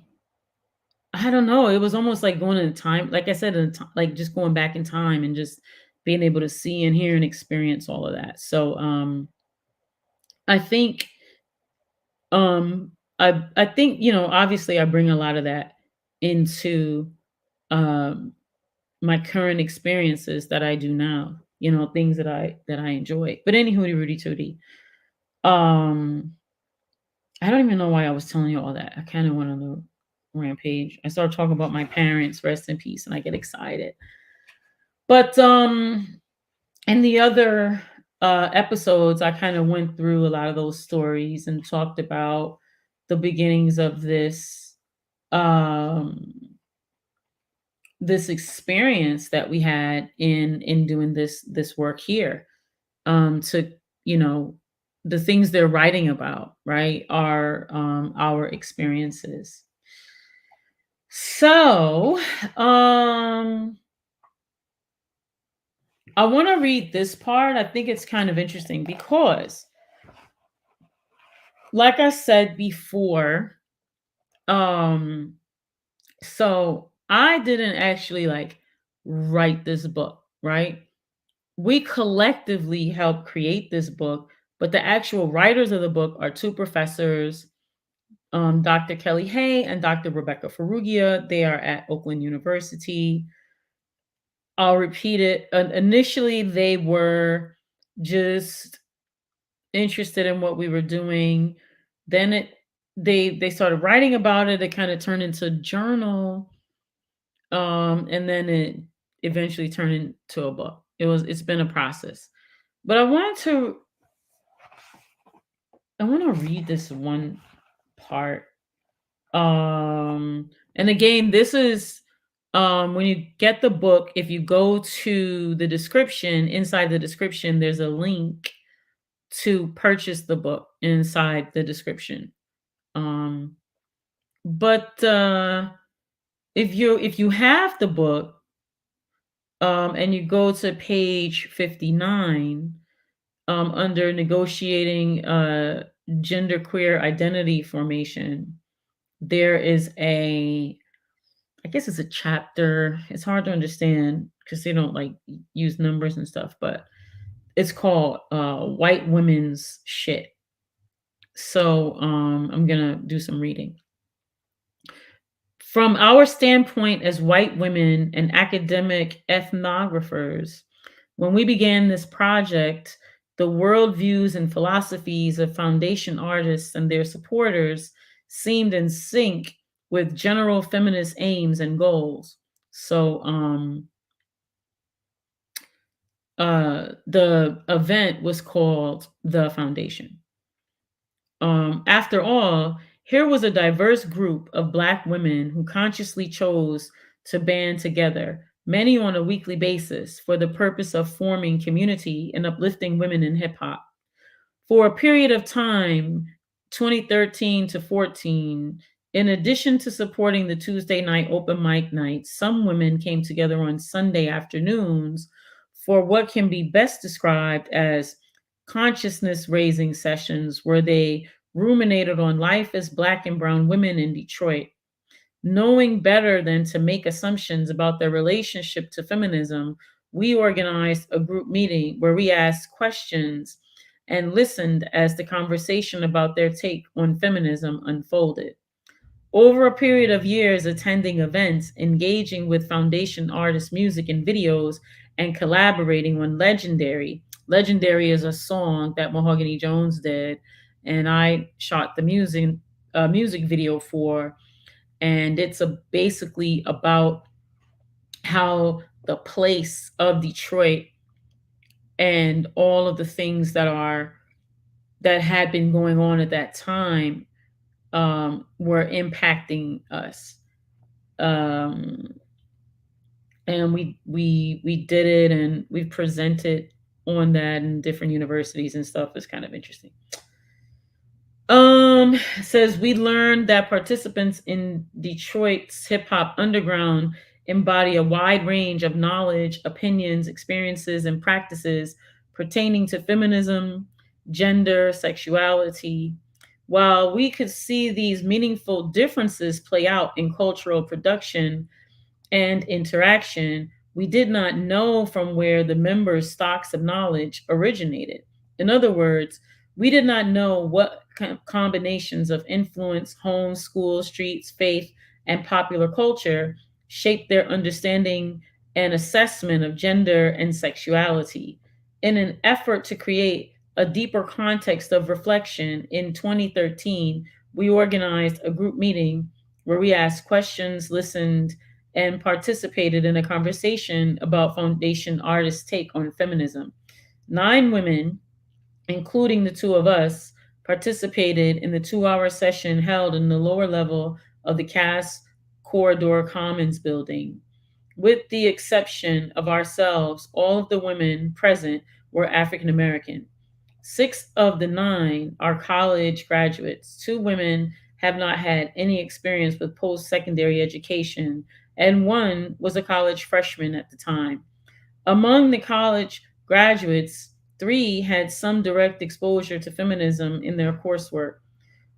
I don't know, it was almost like going in time, like I said, like just going back in time and just being able to see and hear and experience all of that. So I think I think, obviously I bring a lot of that into um my current experiences that I do now, things that I enjoy. But any hooty Rudy tooty. Um I don't even know why I was telling you all that. I kind of went on the rampage. I started talking about my parents, rest in peace, and I get excited. But in the other episodes, I kind of went through a lot of those stories and talked about the beginnings of um this experience that we had in doing this work here, to you know the things they're writing about, right, are our experiences. So I want to read this part. I think it's kind of interesting because, like I said before, um so I didn't actually like write this book, right? We collectively helped create this book, but the actual writers of the book are two professors, Dr. Kelly Hay and Dr. Rebecca Ferrugia. They are at Oakland University. I'll repeat it. Initially, they were just interested in what we were doing. Then they started writing about it. It kind of turned into a journal, and then it eventually turned into a book. It's been a process. But I want to read this one part. And again, this is when you get the book, if you go to the description, inside the description, there's a link to purchase the book inside the description. Um, but if you have the book, and you go to page 59, under negotiating genderqueer identity formation, there is I guess it's a chapter. It's hard to understand because they don't like use numbers and stuff, but it's called White Women's Shit. So I'm gonna do some reading. From our standpoint as white women and academic ethnographers, when we began this project, the worldviews and philosophies of foundation artists and their supporters seemed in sync with general feminist aims and goals. So, the event was called The Foundation. After all, here was a diverse group of Black women who consciously chose to band together, many on a weekly basis, for the purpose of forming community and uplifting women in hip hop. For a period of time, 2013 to 14, in addition to supporting the Tuesday night open mic nights, some women came together on Sunday afternoons for what can be best described as consciousness raising sessions where they ruminated on life as Black and Brown women in Detroit. Knowing better than to make assumptions about their relationship to feminism, we organized a group meeting where we asked questions and listened as the conversation about their take on feminism unfolded. Over a period of years attending events, engaging with foundation artists' music and videos, and collaborating on Legendary. Legendary is a song that Mahogany Jones did, and I shot the music video for, and it's basically about how the place of Detroit and all of the things that had been going on at that time, were impacting us. Um, and we did it, and we presented on that in different universities and stuff. It's kind of interesting. Says we learned that participants in Detroit's hip hop underground embody a wide range of knowledge, opinions, experiences, and practices pertaining to feminism, gender, sexuality. While we could see these meaningful differences play out in cultural production and interaction, We did not know from where the members' stocks of knowledge originated. In other words, we did not know what combinations of influence, homes, schools, streets, faith, and popular culture shaped their understanding and assessment of gender and sexuality. In an effort to create a deeper context of reflection, in 2013, we organized a group meeting where we asked questions, listened, and participated in a conversation about Foundation artists' take on feminism. 9 women, including the two of us, participated in the 2 hour session held in the lower level of the Cass Corridor Commons building. With the exception of ourselves, all of the women present were African American. 6 of the 9 are college graduates. 2 women have not had any experience with post secondary education, and one was a college freshman at the time. Among the college graduates, 3 had some direct exposure to feminism in their coursework.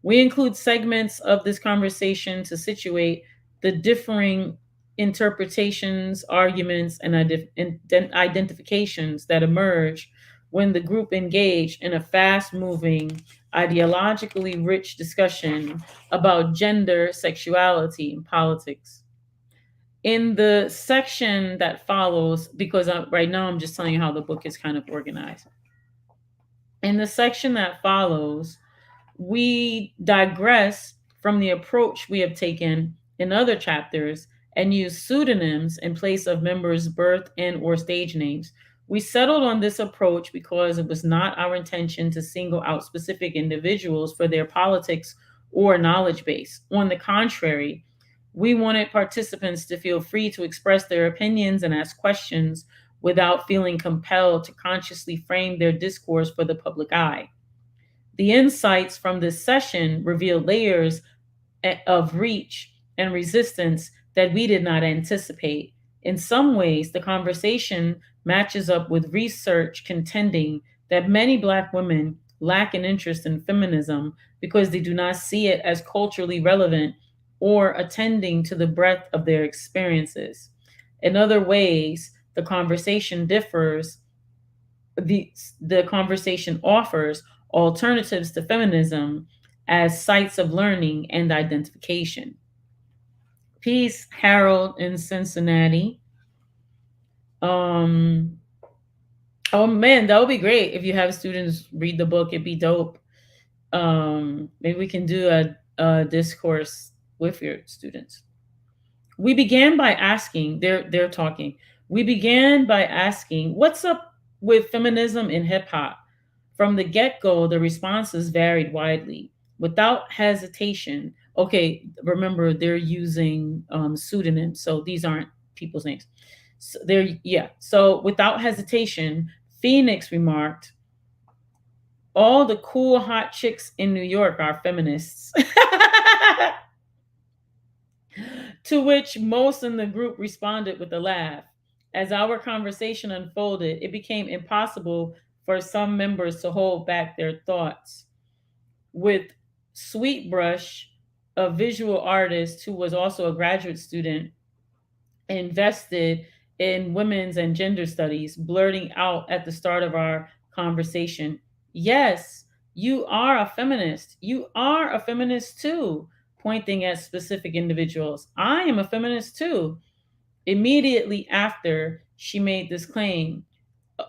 We include segments of this conversation to situate the differing interpretations, arguments, and identifications that emerge when the group engaged in a fast moving, ideologically rich discussion about gender, sexuality, and politics. In the section that follows, because right now I'm just telling you how the book is kind of organized. In the section that follows, we digress from the approach we have taken in other chapters and use pseudonyms in place of members' birth and or stage names. We settled on this approach because it was not our intention to single out specific individuals for their politics or knowledge base. On the contrary, we wanted participants to feel free to express their opinions and ask questions without feeling compelled to consciously frame their discourse for the public eye. The insights from this session revealed layers of reach and resistance that we did not anticipate. In some ways, the conversation matches up with research contending that many Black women lack an interest in feminism because they do not see it as culturally relevant or attending to the breadth of their experiences. In other ways, the conversation differs the conversation offers alternatives to feminism as sites of learning and identification. Peace, Harold in Cincinnati. Um, oh man, that would be great if you have students read the book. It'd be dope. Maybe we can do a discourse with your students. We began by asking, they're talking. We began by asking, what's up with feminism in hip hop? From the get go, the responses varied widely. Without hesitation, okay, remember they're using pseudonyms, so these aren't people's names. So they're, yeah. So without hesitation, Phoenix remarked, all the cool hot chicks in New York are feminists. To which most in the group responded with a laugh. As our conversation unfolded, it became impossible for some members to hold back their thoughts. With Sweetbrush, a visual artist who was also a graduate student, invested in women's and gender studies, blurting out at the start of our conversation, yes, you are a feminist. You are a feminist too, pointing at specific individuals. I am a feminist too. Immediately after she made this claim,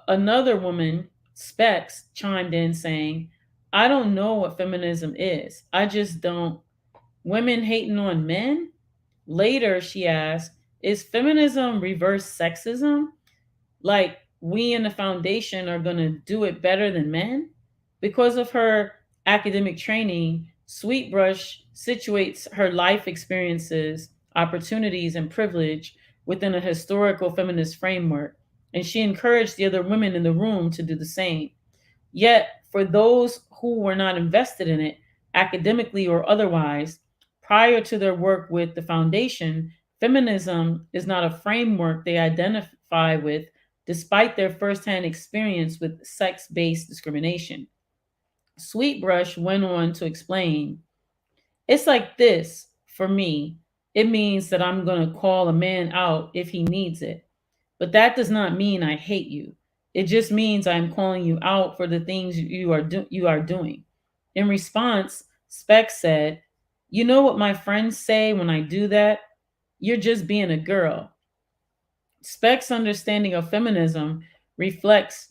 another woman, Specs, chimed in saying, I don't know what feminism is. I just don't. Women hating on men? Later, she asked, is feminism reverse sexism? Like we in the foundation are going to do it better than men? Because of her academic training, Sweetbrush situates her life experiences, opportunities, and privilege within a historical feminist framework, and she encouraged the other women in the room to do the same. Yet, for those who were not invested in it, academically or otherwise, prior to their work with the foundation, feminism is not a framework they identify with despite their firsthand experience with sex based discrimination. Sweetbrush went on to explain, it's like this for me. It means that I'm going to call a man out if he needs it. But that does not mean I hate you. It just means I'm calling you out for the things you are doing. In response, Speck said, "You know what my friends say when I do that? You're just being a girl." Speck's understanding of feminism reflects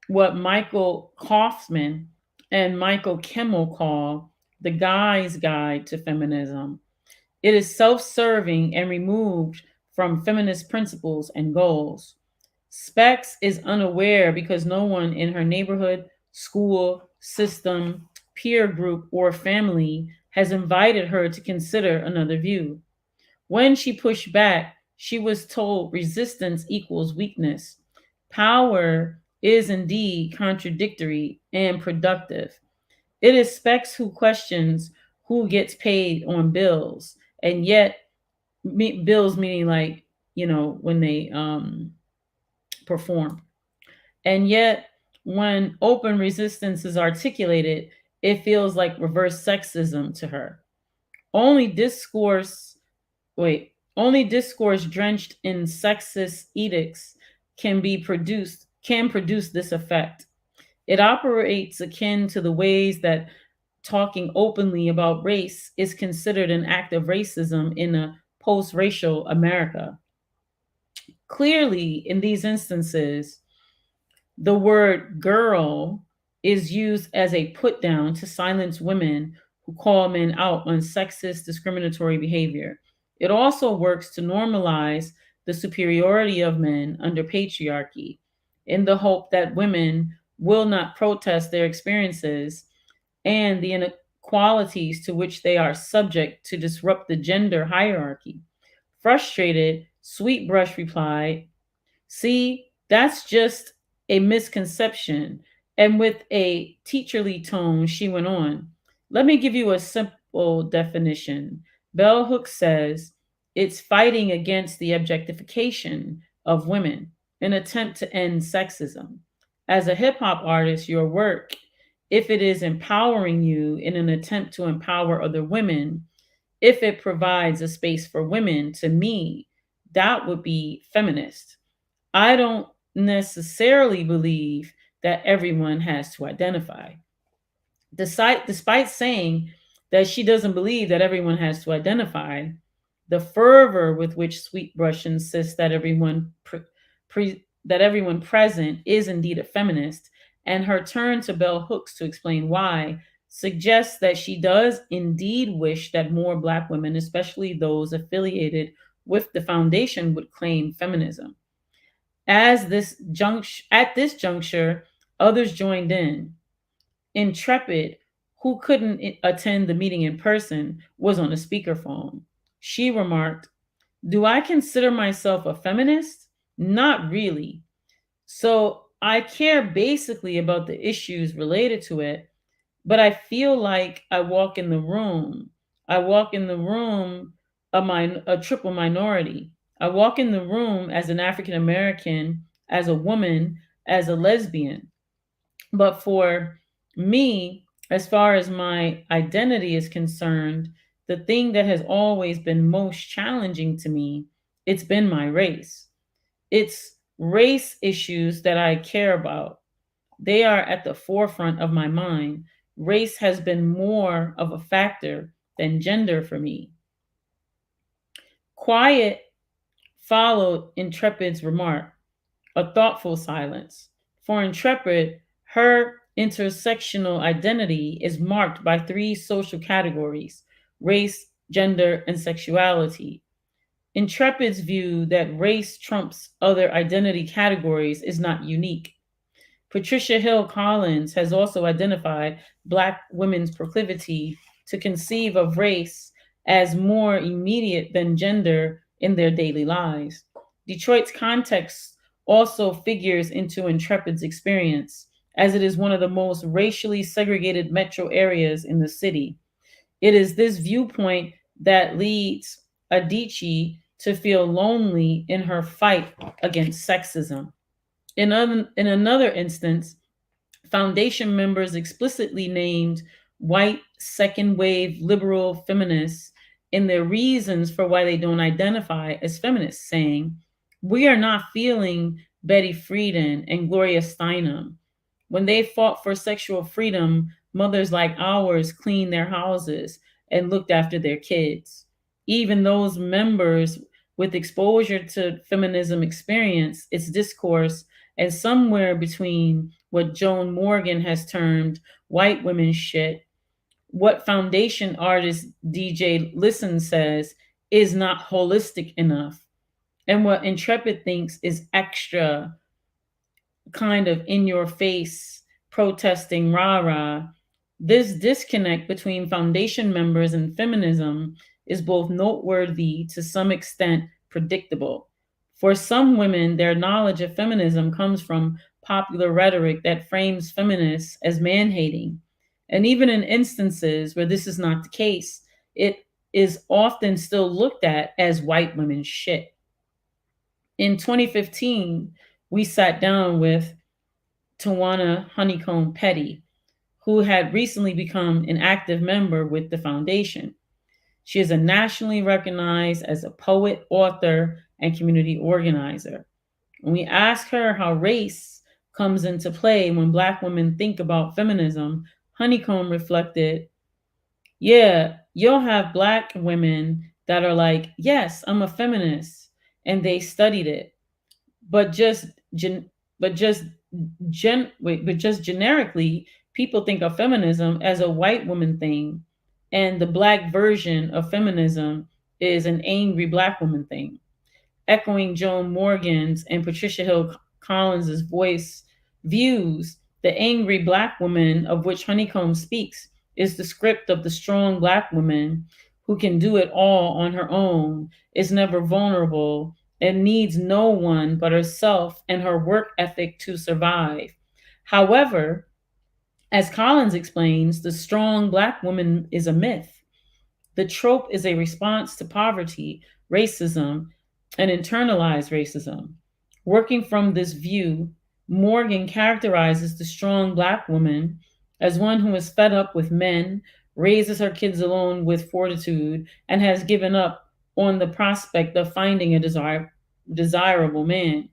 what Michael Kaufman and Michael Kimmel call the guy's guide to feminism. It is self serving and removed from feminist principles and goals. Specs is unaware because no one in her neighborhood, school, system, peer group, or family has invited her to consider another view. When she pushed back, she was told resistance equals weakness. Power is indeed contradictory and productive. It is Specs who questions who gets paid on bills, and yet bills meaning like when they perform, and yet when open resistance is articulated, it feels like reverse sexism to her. Only discourse only discourse drenched in sexist edicts can produce this effect. It operates akin to the ways that talking openly about race is considered an act of racism in a post-racial America. Clearly, in these instances, the word girl is used as a put down to silence women who call men out on sexist discriminatory behavior. It also works to normalize the superiority of men under patriarchy in the hope that women will not protest their experiences and the inequalities to which they are subject to disrupt the gender hierarchy. Frustrated, Sweetbrush replied, "See, that's just a misconception." And with a teacherly tone, she went on, "Let me give you a simple definition. Bell Hooks says it's fighting against the objectification of women, an attempt to end sexism. As a hip hop artist, your work, if it is empowering you in an attempt to empower other women, if it provides a space for women, to me, that would be feminist. I don't necessarily believe that everyone has to identify." Despite saying that she doesn't believe that everyone has to identify, the fervor with which Sweetbrush insists that that everyone present is indeed a feminist, and her turn to Bell Hooks to explain why, suggests that she does indeed wish that more Black women, especially those affiliated with the foundation, would claim feminism. At this juncture, others joined in. Intrepid, who couldn't attend the meeting in person, was on a speakerphone. She remarked, "Do I consider myself a feminist? Not really. So I care basically about the issues related to it, but I feel like I walk in the room. I walk in the room a triple minority. I walk in the room as an African American, as a woman, as a lesbian. But for me, as far as my identity is concerned, the thing that has always been most challenging to me, it's been my race. It's race issues that I care about. They are at the forefront of my mind. Race has been more of a factor than gender for me." Quiet followed Intrepid's remark, a thoughtful silence. For Intrepid, her intersectional identity is marked by three social categories: race, gender, and sexuality. Intrepid's view that race trumps other identity categories is not unique. Patricia Hill Collins has also identified Black women's proclivity to conceive of race as more immediate than gender in their daily lives. Detroit's context also figures into Intrepid's experience, as it is one of the most racially segregated metro areas in the city. It is this viewpoint that leads Adichie to feel lonely in her fight against sexism. In another instance, Foundation members explicitly named white second wave liberal feminists in their reasons for why they don't identify as feminists, saying, We are not feeling Betty Friedan and Gloria Steinem. When they fought for sexual freedom, mothers like ours cleaned their houses and looked after their kids. Even those members with exposure to feminism experience its discourse and somewhere between what Joan Morgan has termed white women shit, what foundation artist DJ Listen says is not holistic enough, and what Intrepid thinks is extra kind of in your face protesting rah rah. This disconnect between foundation members and feminism is both noteworthy, to some extent predictable. For some women, their knowledge of feminism comes from popular rhetoric that frames feminists as man hating. And even in instances where this is not the case, it is often still looked at as white women shit. In 2015, we sat down with Tawana Honeycomb Petty, who had recently become an active member with the foundation. She is a nationally recognized as a poet, author, and community organizer. When we asked her how race comes into play when Black women think about feminism, Honeycomb reflected, yeah, you'll have Black women that are like, yes, I'm a feminist, and they studied it, but but just but just generically, people think of feminism as a white woman thing, and the Black version of feminism is an angry Black woman thing. Echoing Joan Morgan's and Patricia Hill Collins's voice views, the angry Black woman of which Honeycomb speaks is the script of the strong Black woman who can do it all on her own, is never vulnerable, and needs no one but herself and her work ethic to survive. However, as Collins explains, the strong Black woman is a myth. The trope is a response to poverty, racism, and internalized racism. Working from this view, Morgan characterizes the strong Black woman as one who is fed up with men, raises her kids alone with fortitude, and has given up on the prospect of finding a desirable man.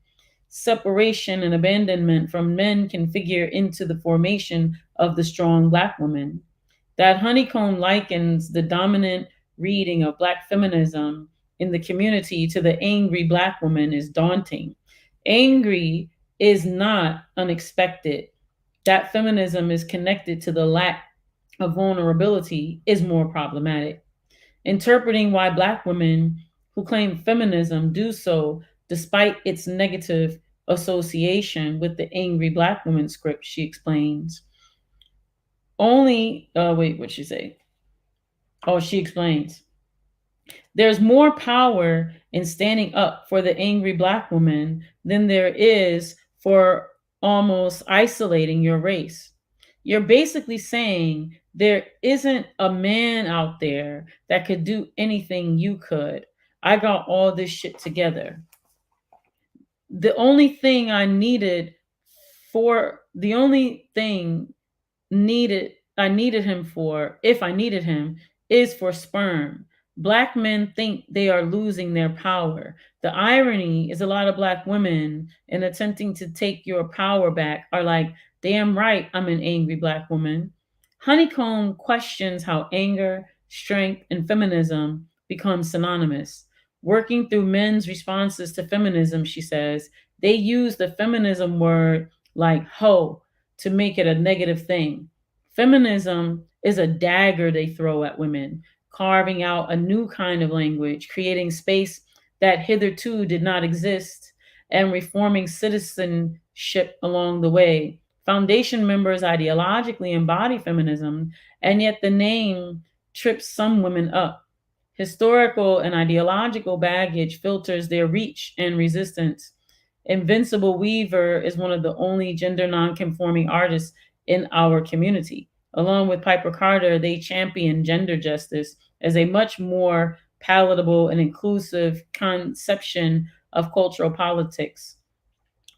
Separation and abandonment from men can figure into the formation of the strong Black woman. That Honeycomb likens the dominant reading of Black feminism in the community to the angry Black woman is daunting. Angry is not unexpected. That feminism is connected to the lack of vulnerability is more problematic. Interpreting why Black women who claim feminism do so despite its negative association with the angry Black woman script, she explains. What she say? Oh, she explains. There's more power in standing up for the angry Black woman than there is for almost isolating your race. You're basically saying there isn't a man out there that could do anything you could. I got all this shit together. The only thing I needed the only thing I needed him for, if I needed him, is for sperm. Black men think they are losing their power. The irony is a lot of Black women, in attempting to take your power back, are like, damn right, I'm an angry Black woman. Honeycomb questions how anger, strength, and feminism become synonymous. Working through men's responses to feminism, she says, they use the feminism word like hoe to make it a negative thing. Feminism is a dagger they throw at women, carving out a new kind of language, creating space that hitherto did not exist, and reforming citizenship along the way. Foundation members ideologically embody feminism, and yet the name trips some women up. Historical and ideological baggage filters their reach and resistance. Invincible Weaver is one of the only gender nonconforming artists in our community. Along with Piper Carter, they champion gender justice as a much more palatable and inclusive conception of cultural politics.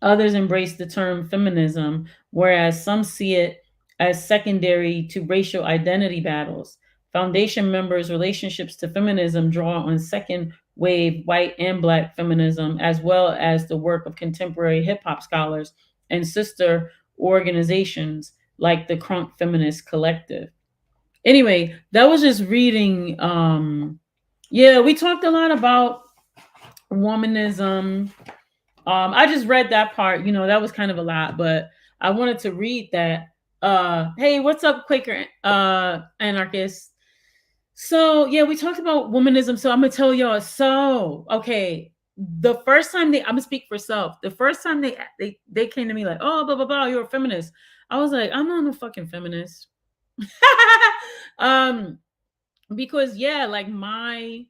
Others embrace the term feminism, whereas some see it as secondary to racial identity battles. Foundation members' relationships to feminism draw on second wave white and black feminism, as well as the work of contemporary hip hop scholars and sister organizations like the Crunk Feminist Collective. Anyway, that was just reading. Yeah, we talked a lot about womanism. I just read that part, that was kind of a lot, but I wanted to read that. Hey, what's up, Quaker anarchists? So yeah, we talked about womanism. So I'm gonna tell y'all. So okay, the first time I'm gonna speak for self. The first time they came to me like, oh, blah blah blah, you're a feminist. I was like, I'm not a fucking feminist. um, because yeah, like my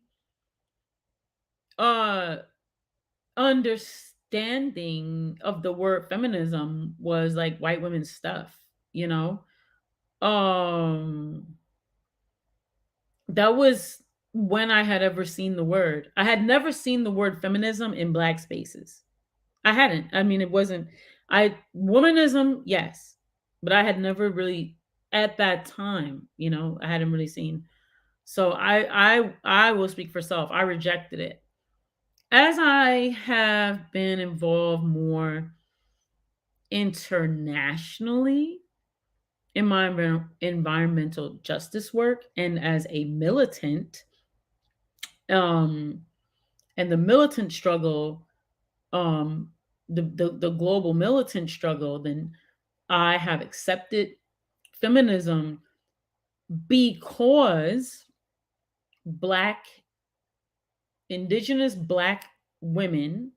uh understanding of the word feminism was like white women's stuff, you know. Um, that was when I had ever seen the word. I had never seen the word feminism in black spaces. I hadn't. I mean, it wasn't. I womanism, yes, but I had never really at that time. I hadn't really seen. So I will speak for self. I rejected it. As I have been involved more internationally in my environmental justice work and as a militant, um and the militant struggle, um the global militant struggle, then I have accepted feminism because black indigenous black women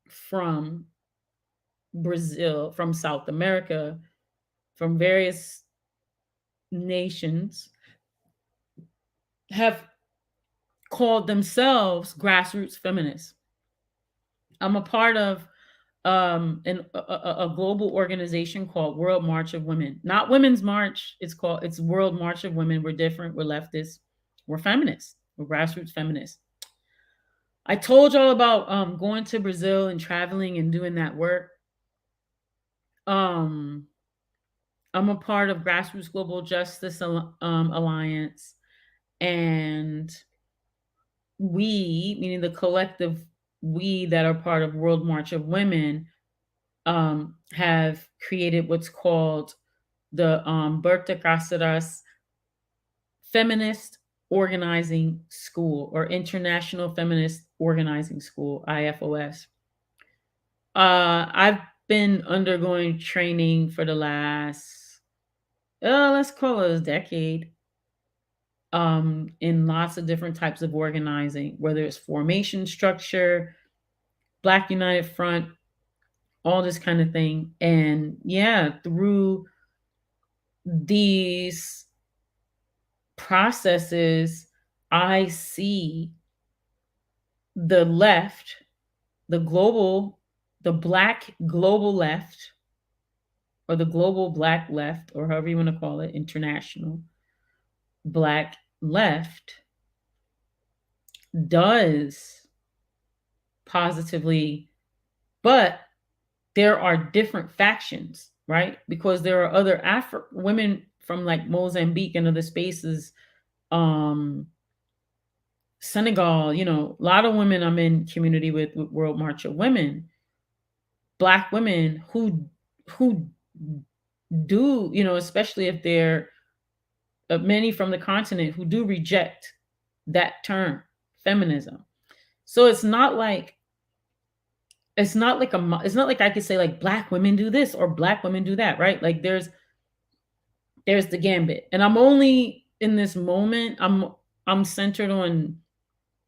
from Brazil, from South America, from various nations have called themselves grassroots feminists. I'm a part of a global organization called World March of Women. Not Women's March. It's World March of Women. We're different. We're leftists. We're feminists. We're grassroots feminists. I told y'all about going to Brazil and traveling and doing that work. Um, I'm a part of Grassroots Global Justice Alliance, and we, meaning the collective we that are part of World March of Women, have created what's called the Berta Cáceres Feminist Organizing School, or International Feminist Organizing School, IFOS. I've been undergoing training for the last, let's call it a decade, in lots of different types of organizing, whether it's formation structure, Black United Front, all this kind of thing. And yeah, through these processes, I see the left, the global, the black global left, or the global black left, or however you want to call it, international black left, does positively, but there are different factions, right? Because there are other women from like Mozambique and other spaces, um, Senegal, a lot of women I'm in community with World March of Women, black women who do, especially if they're many from the continent who do reject that term, feminism. So it's not like I could say like black women do this or black women do that, right? Like there's the gambit. And I'm only in this moment, I'm centered on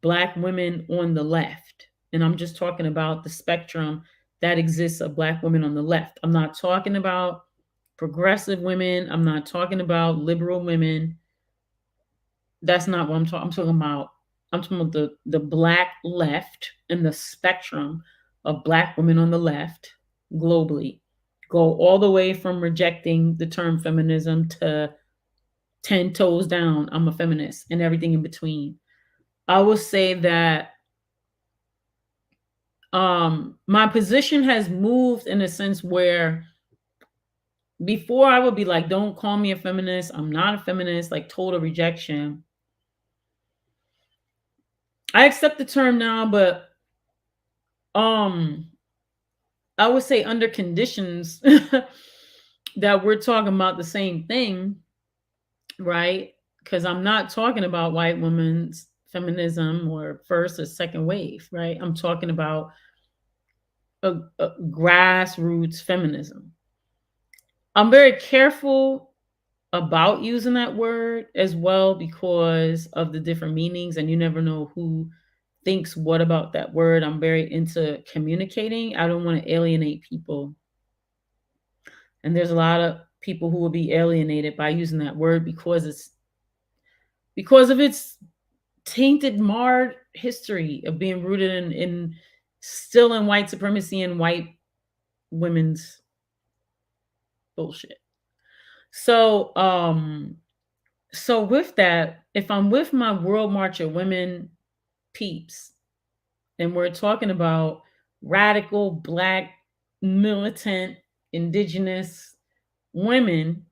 black women on the left. And I'm just talking about the spectrum that exists of black women on the left. I'm not talking about progressive women. I'm not talking about liberal women. That's not what I'm talking. I'm talking about the black left and the spectrum of black women on the left globally. Go all the way from rejecting the term feminism to 10 toes down, I'm a feminist, and everything in between. I will say that my position has moved in a sense where before I would be like, don't call me a feminist. I'm not a feminist, like total rejection. I accept the term now, but um I would say under conditions that we're talking about the same thing, right? Because I'm not talking about white women's feminism or first or second wave, right? I'm talking about a grassroots feminism. I'm very careful about using that word as well because of the different meanings, and you never know who thinks what about that word. I'm very into communicating. I don't want to alienate people. And there's a lot of people who will be alienated by using that word because of its tainted, marred history of being rooted in still in white supremacy and white women's bullshit. So so with that, if I'm with my World March of Women peeps and we're talking about radical black militant indigenous women,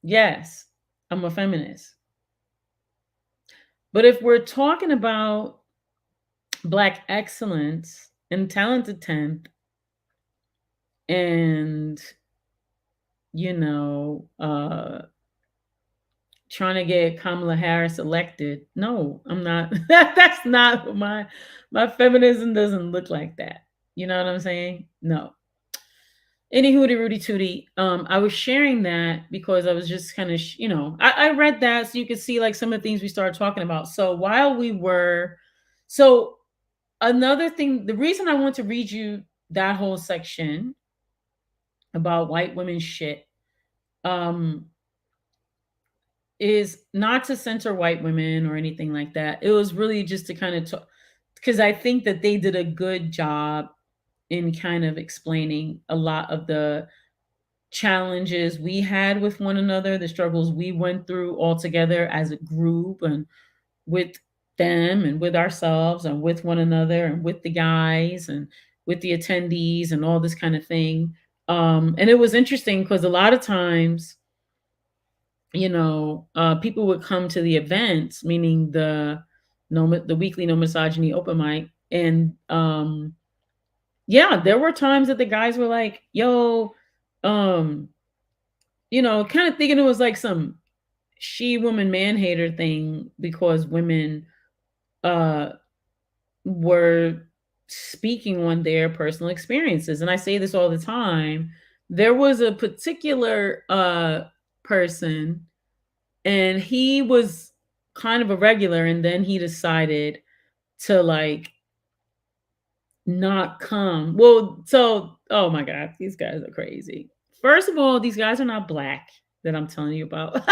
yes, I'm a feminist. But if we're talking about black excellence and talented 10th and you know trying to get Kamala Harris elected, no, I'm not. That's not what my feminism doesn't look like that. You know what I'm saying? No. Any hooty Rudy tooty. I was sharing that because I was just kind of, I read that so you could see like some of the things we started talking about. So while we were, so another thing, the reason I want to read you that whole section about white women shit, um, is not to censor white women or anything like that. It was really just to kind of talk, because I think that they did a good job in kind of explaining a lot of the challenges we had with one another, the struggles we went through all together as a group and with them and with ourselves and with one another and with the guys and with the attendees and all this kind of thing. And it was interesting because a lot of times, people would come to the events, meaning the weekly no misogyny open mic, and yeah, there were times that the guys were like, "Yo, um, kind of thinking it was like some she woman man hater thing because women uh were speaking on their personal experiences." And I say this all the time. There was a particular person, and he was kind of a regular, and then he decided to like not come. Well, so oh my god, these guys are crazy. First of all, these guys are not black that I'm telling you about.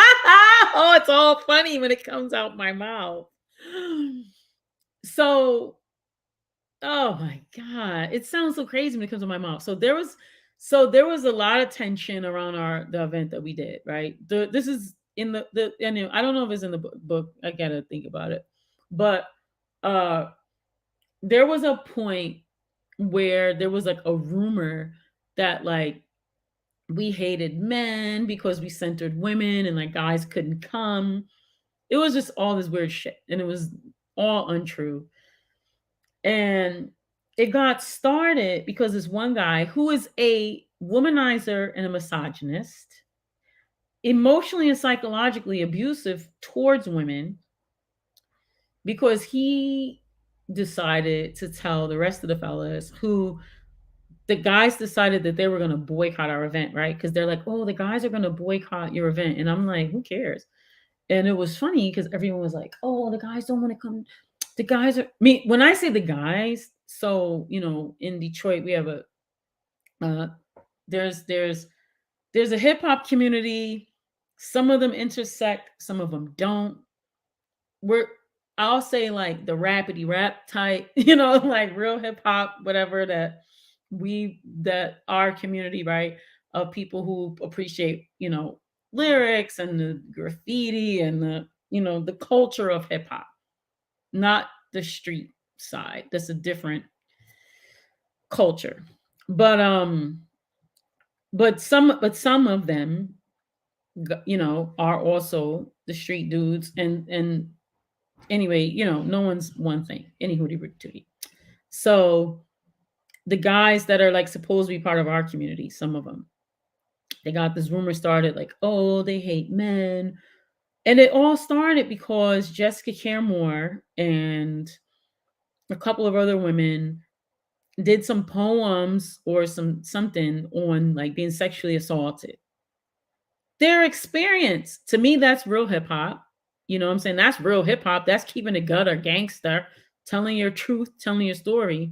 Oh, it's all funny when it comes out my mouth. So, oh my god, it sounds so crazy when it comes to my mouth. So there was a lot of tension around the event that we did, right? This is in the I don't know if it's in the book. I gotta think about it. But uh there was a point where there was like a rumor that like we hated men because we centered women and like guys couldn't come. It was just all this weird shit and it was all untrue. And it got started because this one guy who is a womanizer and a misogynist, emotionally and psychologically abusive towards women, because he decided to tell the rest of the fellas who the guys decided that they were going to boycott our event, right? Because they're like, oh, the guys are going to boycott your event. And I'm like, who cares? And it was funny because everyone was like, oh, the guys don't want to come. The guys are me. When I say the guys, so in Detroit, we have a uh there's a hip hop community. Some of them intersect, some of them don't. We're I'll say like the rapidy rap type, like real hip hop, whatever that our community, right, of people who appreciate, lyrics and the graffiti and the culture of hip hop, not the street side. That's a different culture. But some of them are also the street dudes, and Anyway, no one's one thing. Any hootie tootie. So the guys that are like supposed to be part of our community, some of them, they got this rumor started like, oh, they hate men. And it all started because Jessica Caremore and a couple of other women did some poems or something on like being sexually assaulted. Their experience, to me, that's real hip hop. You know what I'm saying? That's real hip hop. That's keeping it gutter gangster, telling your truth, telling your story.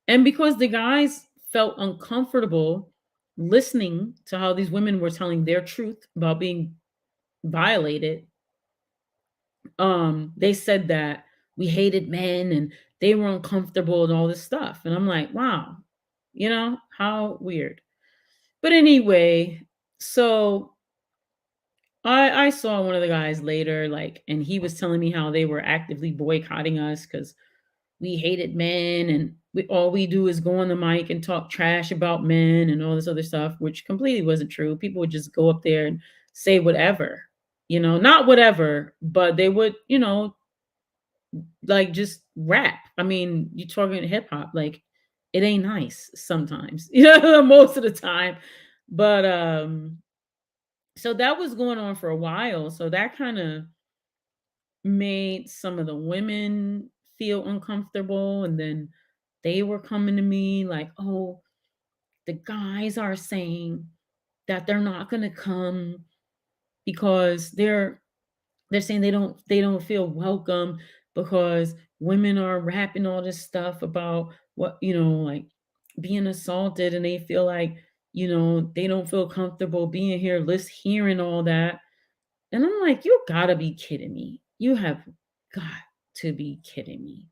And because the guys felt uncomfortable listening to how these women were telling their truth about being violated, they said that we hated men and they were uncomfortable and all this stuff. And I'm like, wow, how weird. But anyway, so I saw one of the guys later, like, and he was telling me how they were actively boycotting us because we hated men and all we do is go on the mic and talk trash about men and all this other stuff, which completely wasn't true. People would just go up there and say whatever, not whatever, but they would, like just rap. I mean, you talking hip hop, like it ain't nice sometimes, most of the time. But so that was going on for a while. So that kind of made some of the women feel uncomfortable. And then they were coming to me like, oh, the guys are saying that they're not going to come because they're saying they don't feel welcome because women are rapping all this stuff about what, like being assaulted, and they feel like, they don't feel comfortable being here hearing all that. And I'm like, you gotta be kidding me. You have got to be kidding me.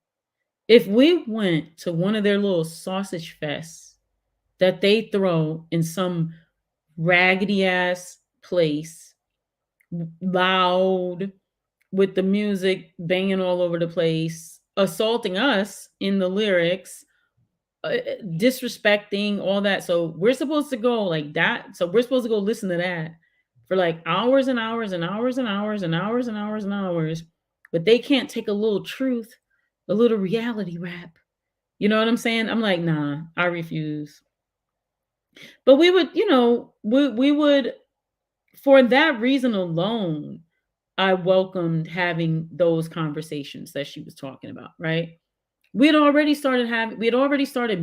If we went to one of their little sausage fests that they throw in some raggedy ass place, loud, with the music banging all over the place, assaulting us in the lyrics, disrespecting all that. So we're supposed to go like that. So we're supposed to go listen to that for like hours and hours and hours and hours and hours and hours and hours. But they can't take a little truth, a little reality rap. You know what I'm saying? I'm like, nah, I refuse. But we would, we would, for that reason alone, I welcomed having those conversations that she was talking about, right? We had already started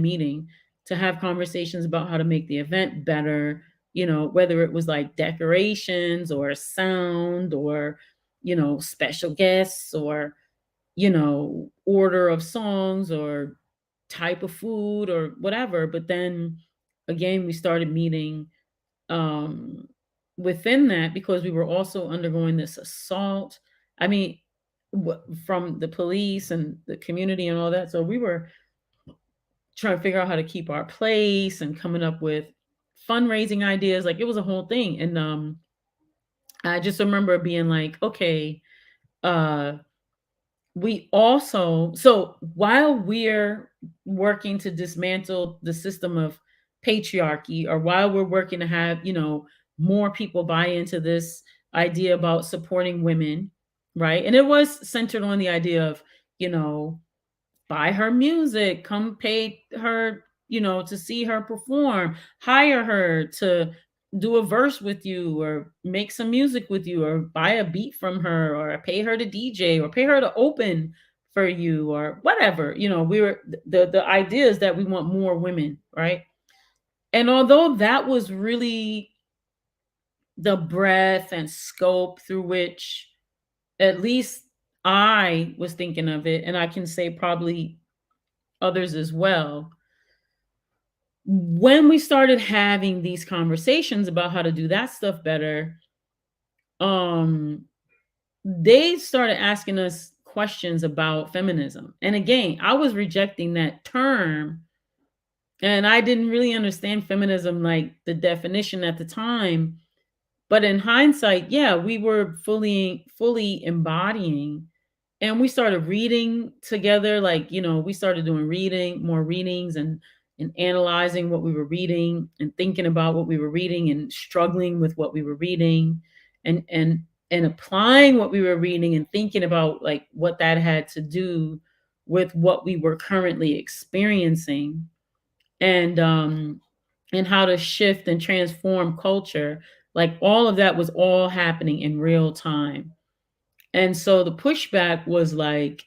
meeting to have conversations about how to make the event better, whether it was like decorations or sound or, special guests or, order of songs or type of food or whatever. But then again, we started meeting um, within that because we were also undergoing this assault. I mean, from the police and the community and all that. So we were trying to figure out how to keep our place and coming up with fundraising ideas. Like it was a whole thing. And I just remember being like, okay, uh, we also, so while we're working to dismantle the system of patriarchy, or while we're working to have, more people buy into this idea about supporting women, right? And it was centered on the idea of, buy her music, come pay her, to see her perform, hire her to do a verse with you or make some music with you or buy a beat from her or pay her to DJ or pay her to open for you or whatever. We were the idea is that we want more women, right? And although that was really the breadth and scope through which at least I was thinking of it, and I can say probably others as well, when we started having these conversations about how to do that stuff better, um they started asking us questions about feminism. And again, I was rejecting that term and I didn't really understand feminism like the definition at the time. But in hindsight, yeah, we were fully embodying, and we started reading together. Like, we started doing more readings and analyzing what we were reading and thinking about what we were reading and struggling with what we were reading. And and applying what we were reading and thinking about like what that had to do with what we were currently experiencing, and how to shift and transform culture. Like all of that was all happening in real time. And so the pushback was like,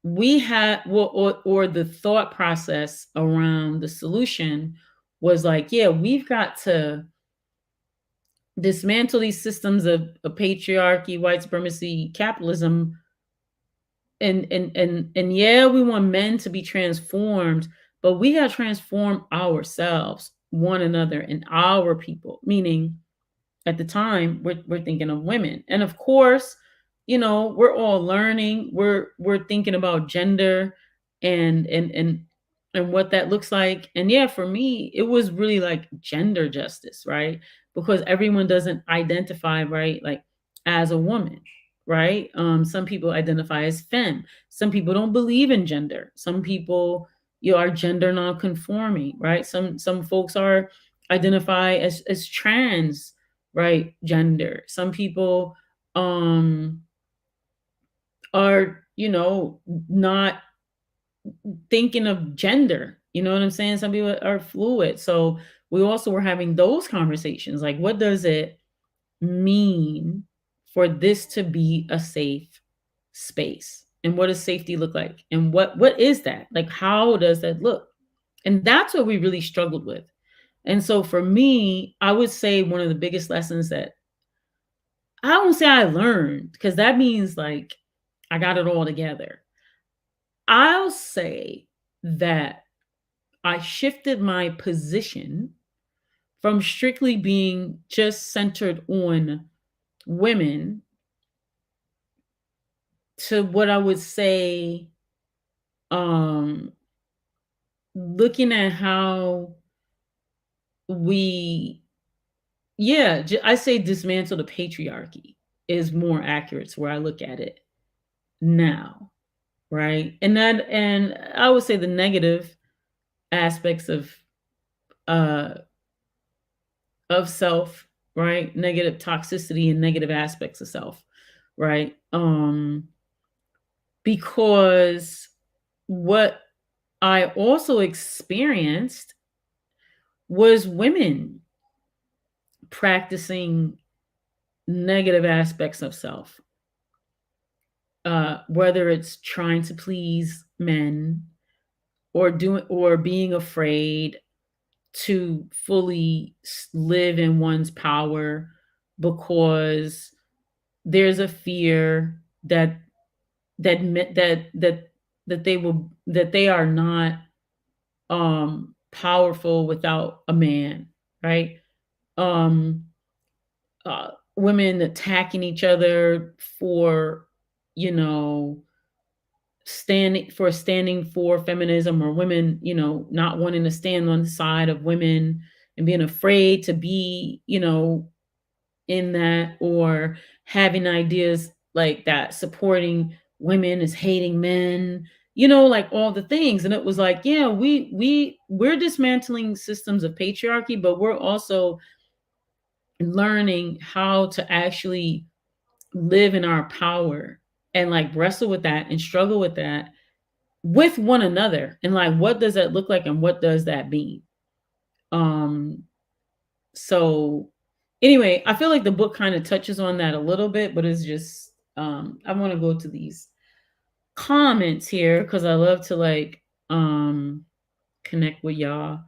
we had, well, or the thought process around the solution was like, yeah, we've got to dismantle these systems of patriarchy, white supremacy, capitalism, and yeah, we want men to be transformed, but we got to transform ourselves, one another, and our people. Meaning, at the time we're thinking of women, and of course, we're all learning, we're thinking about gender and what that looks like. And yeah, for me it was really like gender justice, right? Because everyone doesn't identify, right, like as a woman, right? Some people identify as femme, some people don't believe in gender, some people, are gender non-conforming, right? Some folks are identify as trans, right, gender. Some people um are, not thinking of gender, you know what I'm saying? Some people are fluid. So we also were having those conversations, like what does it mean for this to be a safe space, and what does safety look like, and what is that, like how does that look? And that's what we really struggled with. And so for me, I would say one of the biggest lessons that I don't say I learned, because that means like I got it all together. I'll say that I shifted my position from strictly being just centered on women to what I would say, um, looking at how we, yeah, I say dismantle the patriarchy is more accurate to where I look at it now, right? And I would say the negative aspects uh of self, right? Negative toxicity and negative aspects of self, right? Because what I also experienced was women practicing negative aspects of self, whether it's trying to please men, or being afraid to fully live in one's power, because there's a fear that they are not powerful without a man, right? um Women attacking each other for, you know standing for feminism, or women, not wanting to stand on the side of women and being afraid to be, in that, or having ideas like that, supporting women is hating men, like all the things. And it was like, yeah, we're dismantling systems of patriarchy, but we're also learning how to actually live in our power, and like wrestle with that and struggle with that with one another, and like what does that look like and what does that mean. um so anyway, I feel like the book kind of touches on that a little bit, but it's just, I want to go to these comments here because I love to like connect with y'all.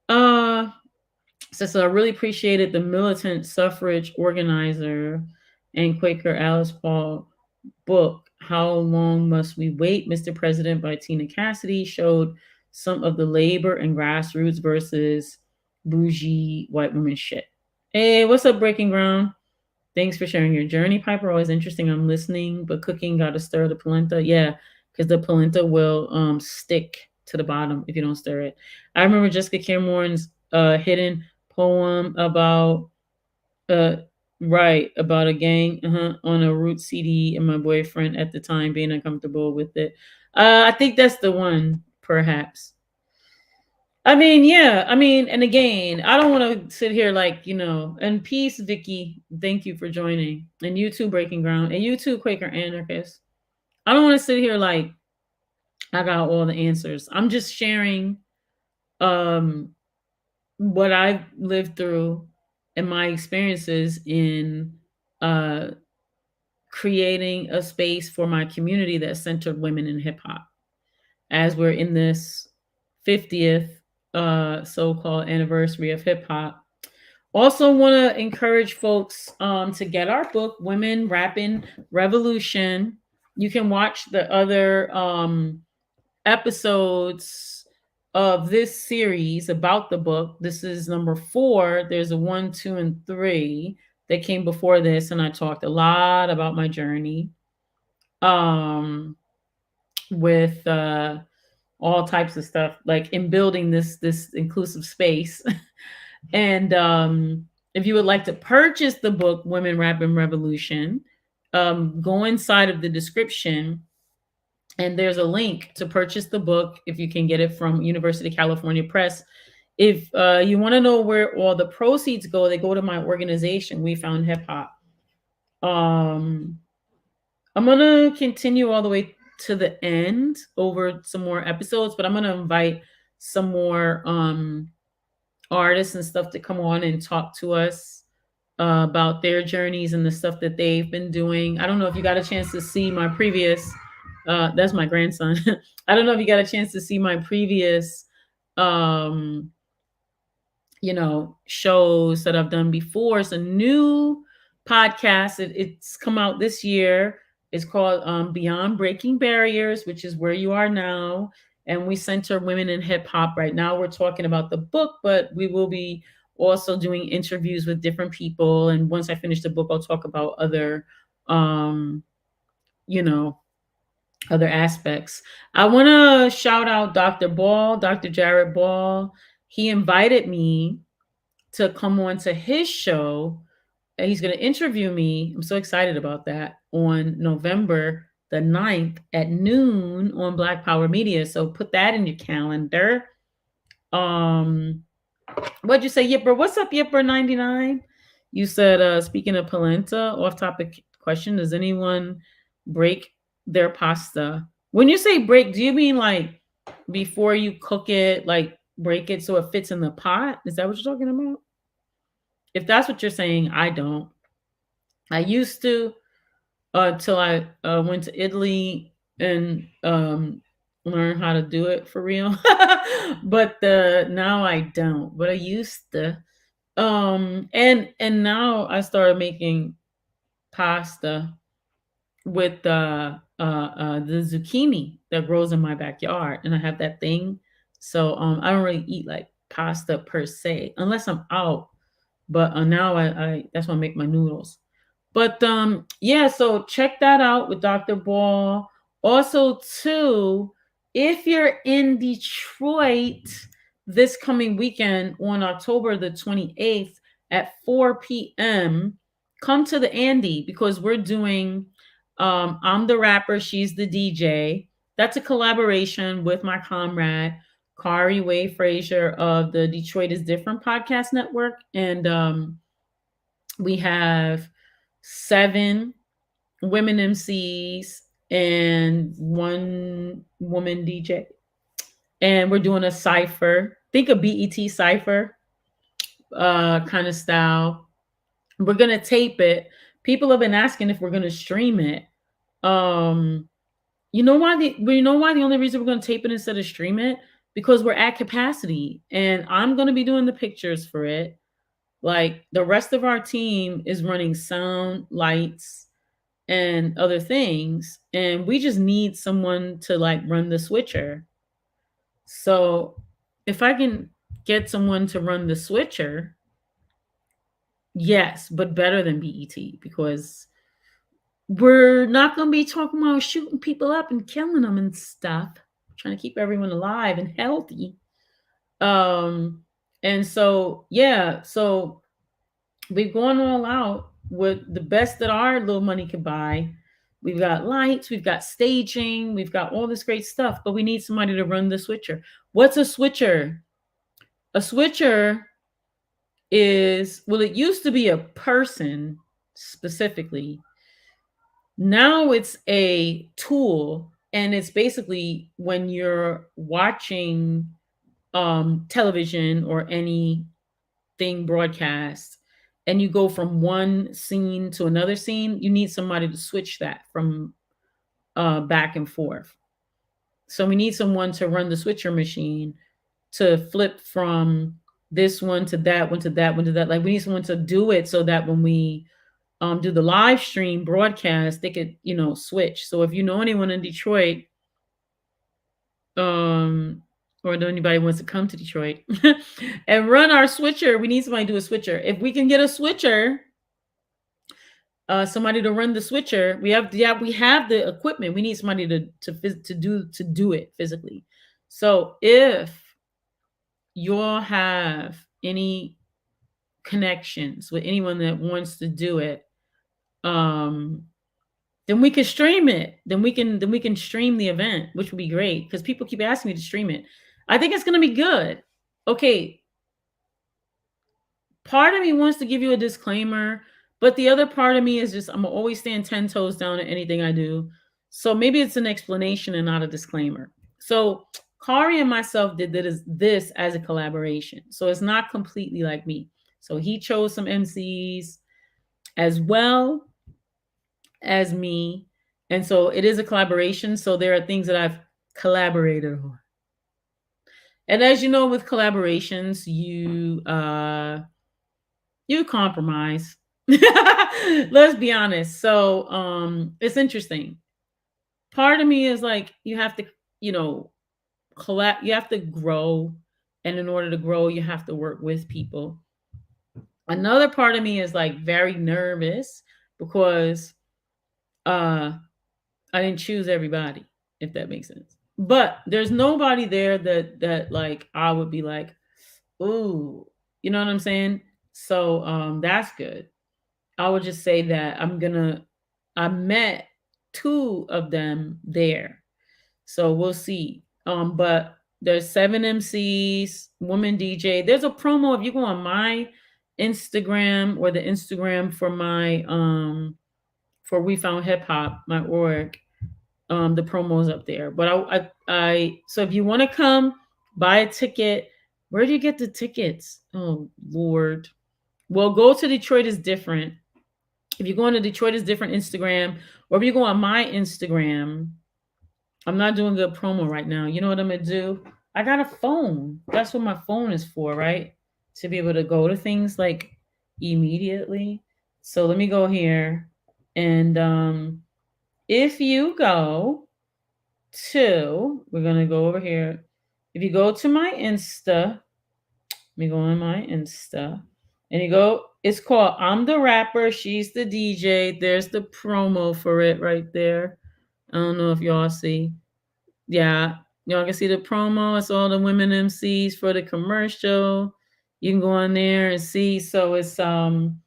uh so I really appreciated the militant suffrage organizer and Quaker Alice Paul book, How Long Must We Wait, Mr. President by Tina Cassidy, showed some of the labor and grassroots versus bougie white women shit. Hey, what's up, Breaking Ground? Thanks for sharing your journey, Piper. Always interesting. I'm listening, but cooking got to stir the polenta. Yeah, because the polenta will stick to the bottom if you don't stir it. I remember Jessica Cameron's hidden poem about uh right, about a gang, on a root CD, and my boyfriend at the time being uncomfortable with it. I think that's the one, perhaps. I mean, yeah. I mean, and again, I don't want to sit here like, and peace, Vicky. Thank you for joining. And you too, Breaking Ground. And you too, Quaker Anarchist. I don't want to sit here like I got all the answers. I'm just sharing um what I've lived through and my experiences in uh creating a space for my community that centered women in hip hop as we're in this 50th so-called anniversary of hip hop. Also want to encourage folks to get our book, Women Rappin Revolution. You can watch the other episodes of this series about the book. This is number 4. There's a 1, 2, and 3 that came before this, and I talked a lot about my journey um, with all types of stuff, like in building this inclusive space. And if you would like to purchase the book, Women Rappin Revolution, go inside of the description and there's a link to purchase the book if you can get it from University of California Press. If you want to know where all the proceeds go, they go to my organization, We Found Hip Hop. um I'm gonna continue all the way to the end over some more episodes, but I'm gonna invite some more artists and stuff to come on and talk to us about their journeys and the stuff that they've been doing. I don't know if you got a chance to see my previous. That's my grandson. I don't know if you got a chance to see my previous, um, shows that I've done before. It's a new podcast. It's come out this year. It's called Beyond Breaking Barriers, which is where you are now. And we center women in hip hop. Right now, we're talking about the book, but we will be also doing interviews with different people. And once I finish the book, I'll talk about um, you know, other aspects. I want to shout out Dr. Ball, Dr. Jared Ball. He invited me to come on to his show. And he's going to interview me. I'm so excited about that on November the 9th at noon on Black Power Media. So put that in your calendar. Um, what'd you say, Yipper? What's up, Yipper 99? You said, speaking of polenta, off topic question, does anyone break their pasta? When you say break, do you mean like before you cook it, like break it so it fits in the pot? Is that what you're talking about? If that's what you're saying, I don't. I used to till I went to Italy and learn how to do it for real. But now I don't. But I used to. And now I started making pasta with the zucchini that grows in my backyard, and I have that thing. So I don't really eat like pasta per se unless I'm out. But now I that's why I make my noodles. But yeah, so check that out with Dr. Ball. Also, too, if you're in Detroit this coming weekend on October the 28th at 4 p.m., come to the Andy because we're doing I'm the rapper, she's the DJ. That's a collaboration with my comrade Kari Way Frazier of the Detroit is Different podcast network. And we have 7 women MCs and 1 woman DJ. And we're doing a cipher. Think a BET cipher kind of style. We're gonna tape it. People have been asking if we're gonna stream it. Um, you know why the only reason we're gonna tape it instead of stream it? Because we're at capacity and I'm gonna be doing the pictures for it. Like the rest of our team is running sound, lights, and other things, and we just need someone to like run the switcher. So if I can get someone to run the switcher, yes, but better than BET because we're not going to be talking about shooting people up and killing them and stuff. Trying to keep everyone alive and healthy. Um and so yeah, so we've gone all out with the best that our little money could buy. We've got lights, we've got staging, we've got all this great stuff, but we need somebody to run the switcher. What's a switcher? A switcher is, well, it used to be a person specifically. Now it's a tool, and it's basically when you're watching television or anything broadcast, and you go from one scene to another scene, you need somebody to switch that from back and forth. So we need someone to run the switcher machine to flip from this one to that one to that one to that. Like we need someone to do it so that when we do the live stream broadcast, they could, switch. So if you know anyone in Detroit, um, or if anybody wants to come to Detroit and run our switcher, we need somebody to do a switcher. If we can get a switcher, somebody to run the switcher, we have the equipment. We need somebody to do it physically. So if you all have any connections with anyone that wants to do it, then we can stream it. Then we can stream the event, which would be great because people keep asking me to stream it. I think it's going to be good. Okay, part of me wants to give you a disclaimer, but the other part of me is just I'm always stand 10 toes down at anything I do. So maybe it's an explanation and not a disclaimer. So Kari and myself did this as a collaboration. So it's not completely like me. So he chose some MCs as well as me. And so it is a collaboration. So there are things that I've collaborated on. And as you know, with collaborations, you compromise. Let's be honest. So it's interesting. Part of me is like you have to, you have to grow, and in order to grow, you have to work with people. Another part of me is like very nervous because I didn't choose everybody, if that makes sense. But there's nobody there that like I would be like, ooh, you know what I'm saying? So that's good. I would just say that I met two of them there. So we'll see. But there's 7 MCs, woman DJ. There's a promo if you go on my Instagram or the Instagram for my for We Found Hip Hop, my org. The promo's up there. But I so if you want to come buy a ticket, where do you get the tickets? Oh Lord. Well, go to Detroit is different. If you go on to Detroit is different Instagram, or if you go on my Instagram, I'm not doing good promo right now. You know what I'm gonna do? I got a phone. That's what my phone is for, right? To be able to go to things like immediately. So let me go here. And if you go we're gonna go over here. If you go to my Insta, let me go on my Insta, and you go, it's called I'm the Rapper, She's the DJ. There's the promo for it right there. I don't know if y'all see. Yeah, y'all can see the promo. It's all the women MCs for the commercial. You can go on there and see. So it's I'm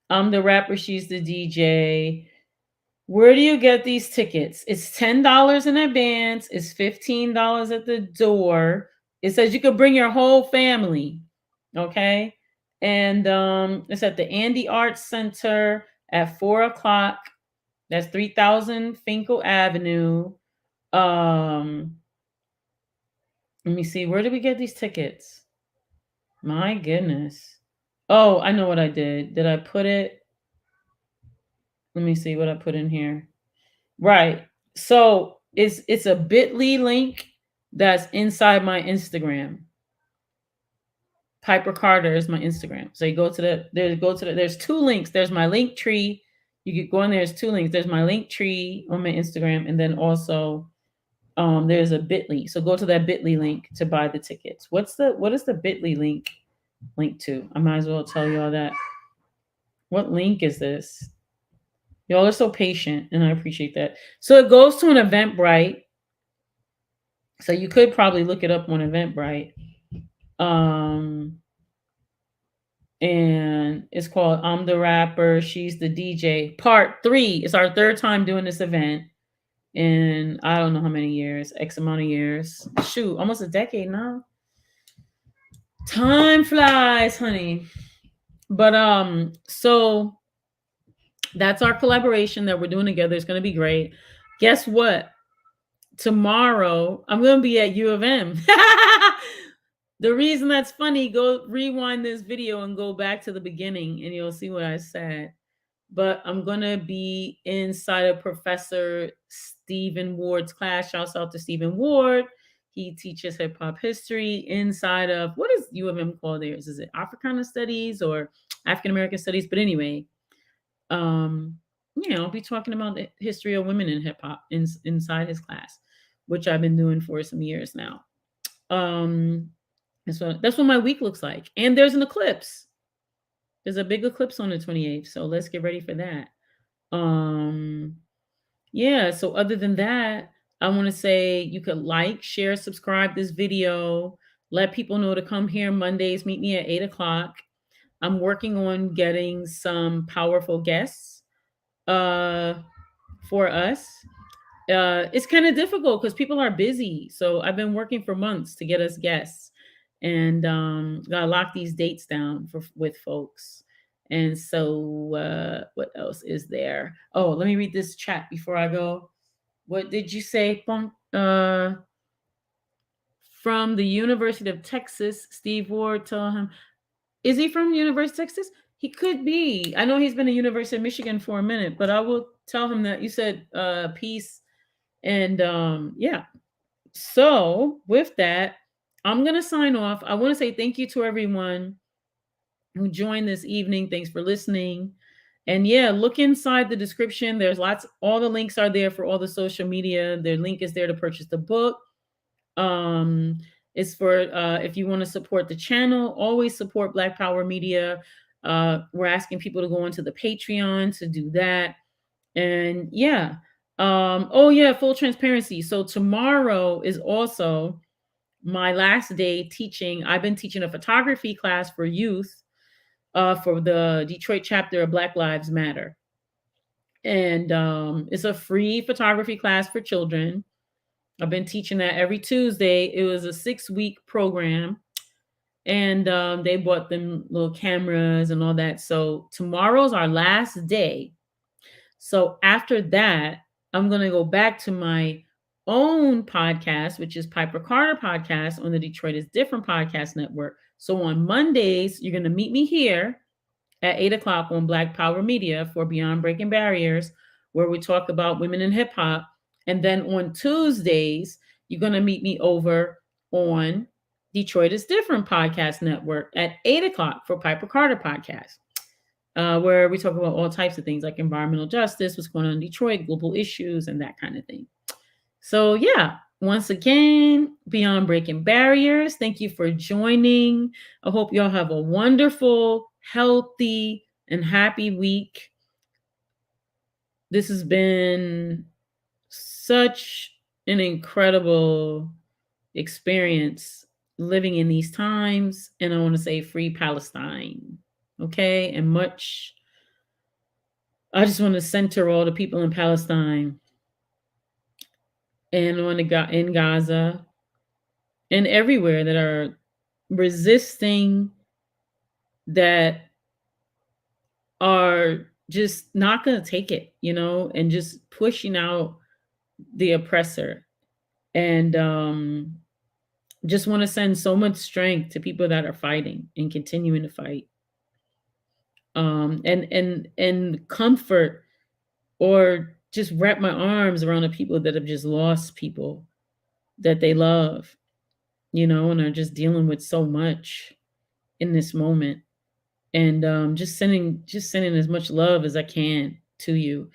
the Rapper, She's the DJ. Where do you get these tickets? It's $10 in advance. It's $15 at the door. It says you could bring your whole family. Okay. And it's at the Andy Arts Center at 4:00. That's 3000 Finkel Avenue. Let me see. Where did we get these tickets? My goodness. Oh, I know what I did. Did I put it? Let me see what I put in here. Right. So it's a bit.ly link that's inside my Instagram. Piper Carter is my Instagram. So you go to there's 2 links. There's my link tree. You could go in there's 2 links. There's my link tree on my Instagram, and then also there's a bit.ly. So go to that bit.ly link to buy the tickets. What is the bit.ly link to? I might as well tell you all that. What link is this? Y'all are so patient, and I appreciate that. So it goes to an Eventbrite. So you could probably look it up on Eventbrite. And it's called I'm the Rapper, She's the DJ. Part 3. It's our 3rd time doing this event in I don't know how many years, X amount of years. Shoot, almost a decade now. Time flies, honey. But so that's our collaboration that we're doing together. It's going to be great. Guess what? Tomorrow I'm going to be at U of M. The reason that's funny, go rewind this video and go back to the beginning and you'll see what I said. But I'm going to be inside of Professor Stephen Ward's class. Shouts out to Stephen Ward. He teaches hip hop history inside of, what is U of M called theirs? Is it Africana Studies or African American Studies? But anyway, um, I'll be talking about the history of women in hip hop inside his class, which I've been doing for some years now. That's what my week looks like. And there's an eclipse. There's a big eclipse on the 28th, so let's get ready for that. Um, yeah, so other than that, I want to say you could like, share, subscribe this video, let people know to come here Mondays, meet me at 8 o'clock. I'm working on getting some powerful guests for us. It's kind of difficult because people are busy. So I've been working for months to get us guests, and gotta lock these dates down with folks. And so, what else is there? Oh, let me read this chat before I go. What did you say, Funk? From the University of Texas, Steve Ward. Tell him, is he from University of Texas? He could be. I know he's been at University of Michigan for a minute, but I will tell him that you said peace. And yeah. So with that, I'm gonna sign off. I want to say thank you to everyone who joined this evening. Thanks for listening. And yeah, look inside the description. There's all the links are there for all the social media. Their link is there to purchase the book. It's for if you want to support the channel, always support Black Power Media. We're asking people to go onto the Patreon to do that. And yeah. Oh yeah, full transparency. So tomorrow is also my last day teaching. I've been teaching a photography class for youth for the Detroit chapter of Black Lives Matter. And it's a free photography class for children. I've been teaching that every Tuesday. It was a 6-week program. And they bought them little cameras and all that. So tomorrow's our last day. So after that, I'm going to go back to my own podcast, which is Piper Carter Podcast on the Detroit is Different Podcast Network. So on Mondays, you're going to meet me here at 8 o'clock on Black Power Media for Beyond Breaking Barriers, where we talk about women in hip hop. And then on Tuesdays, you're going to meet me over on Detroit is Different Podcast Network at 8 o'clock for Piper Carter Podcast. Where we talk about all types of things like environmental justice, what's going on in Detroit, global issues, and that kind of thing. So, yeah, once again, Beyond Breaking Barriers, thank you for joining. I hope y'all have a wonderful, healthy, and happy week. This has been such an incredible experience living in these times. And I want to say free Palestine. Okay, and I just want to center all the people in Palestine and in Gaza and everywhere that are resisting, that are just not going to take it, and just pushing out the oppressor. And just want to send so much strength to people that are fighting and continuing to fight. And comfort, or just wrap my arms around the people that have just lost people that they love, and are just dealing with so much in this moment. And just sending as much love as I can to you.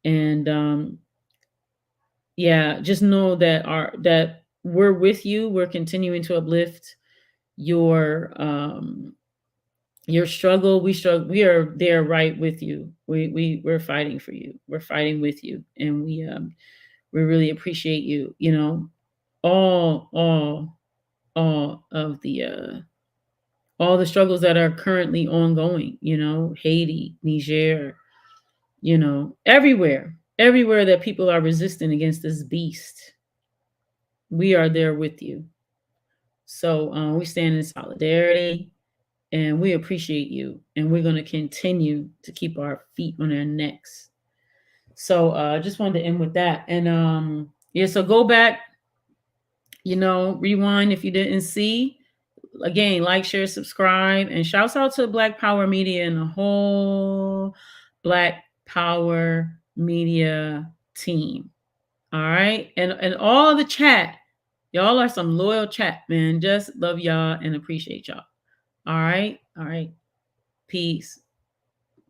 And yeah, just know that we're with you. We're continuing to uplift your struggle. We are there right with you. We're fighting for you. We're fighting with you. And we really appreciate you, all of the all the struggles that are currently ongoing, Haiti, Niger, everywhere that people are resisting against this beast. We are there with you. So we stand in solidarity, and we appreciate you, and we're going to continue to keep our feet on our necks. So I just wanted to end with that. And yeah, so go back, rewind if you didn't see. Again, like, share, subscribe, and shouts out to Black Power Media and the whole Black Power Media team. All right. And all the chat. Y'all are some loyal chat, man. Just love y'all and appreciate y'all. All right. All right. Peace.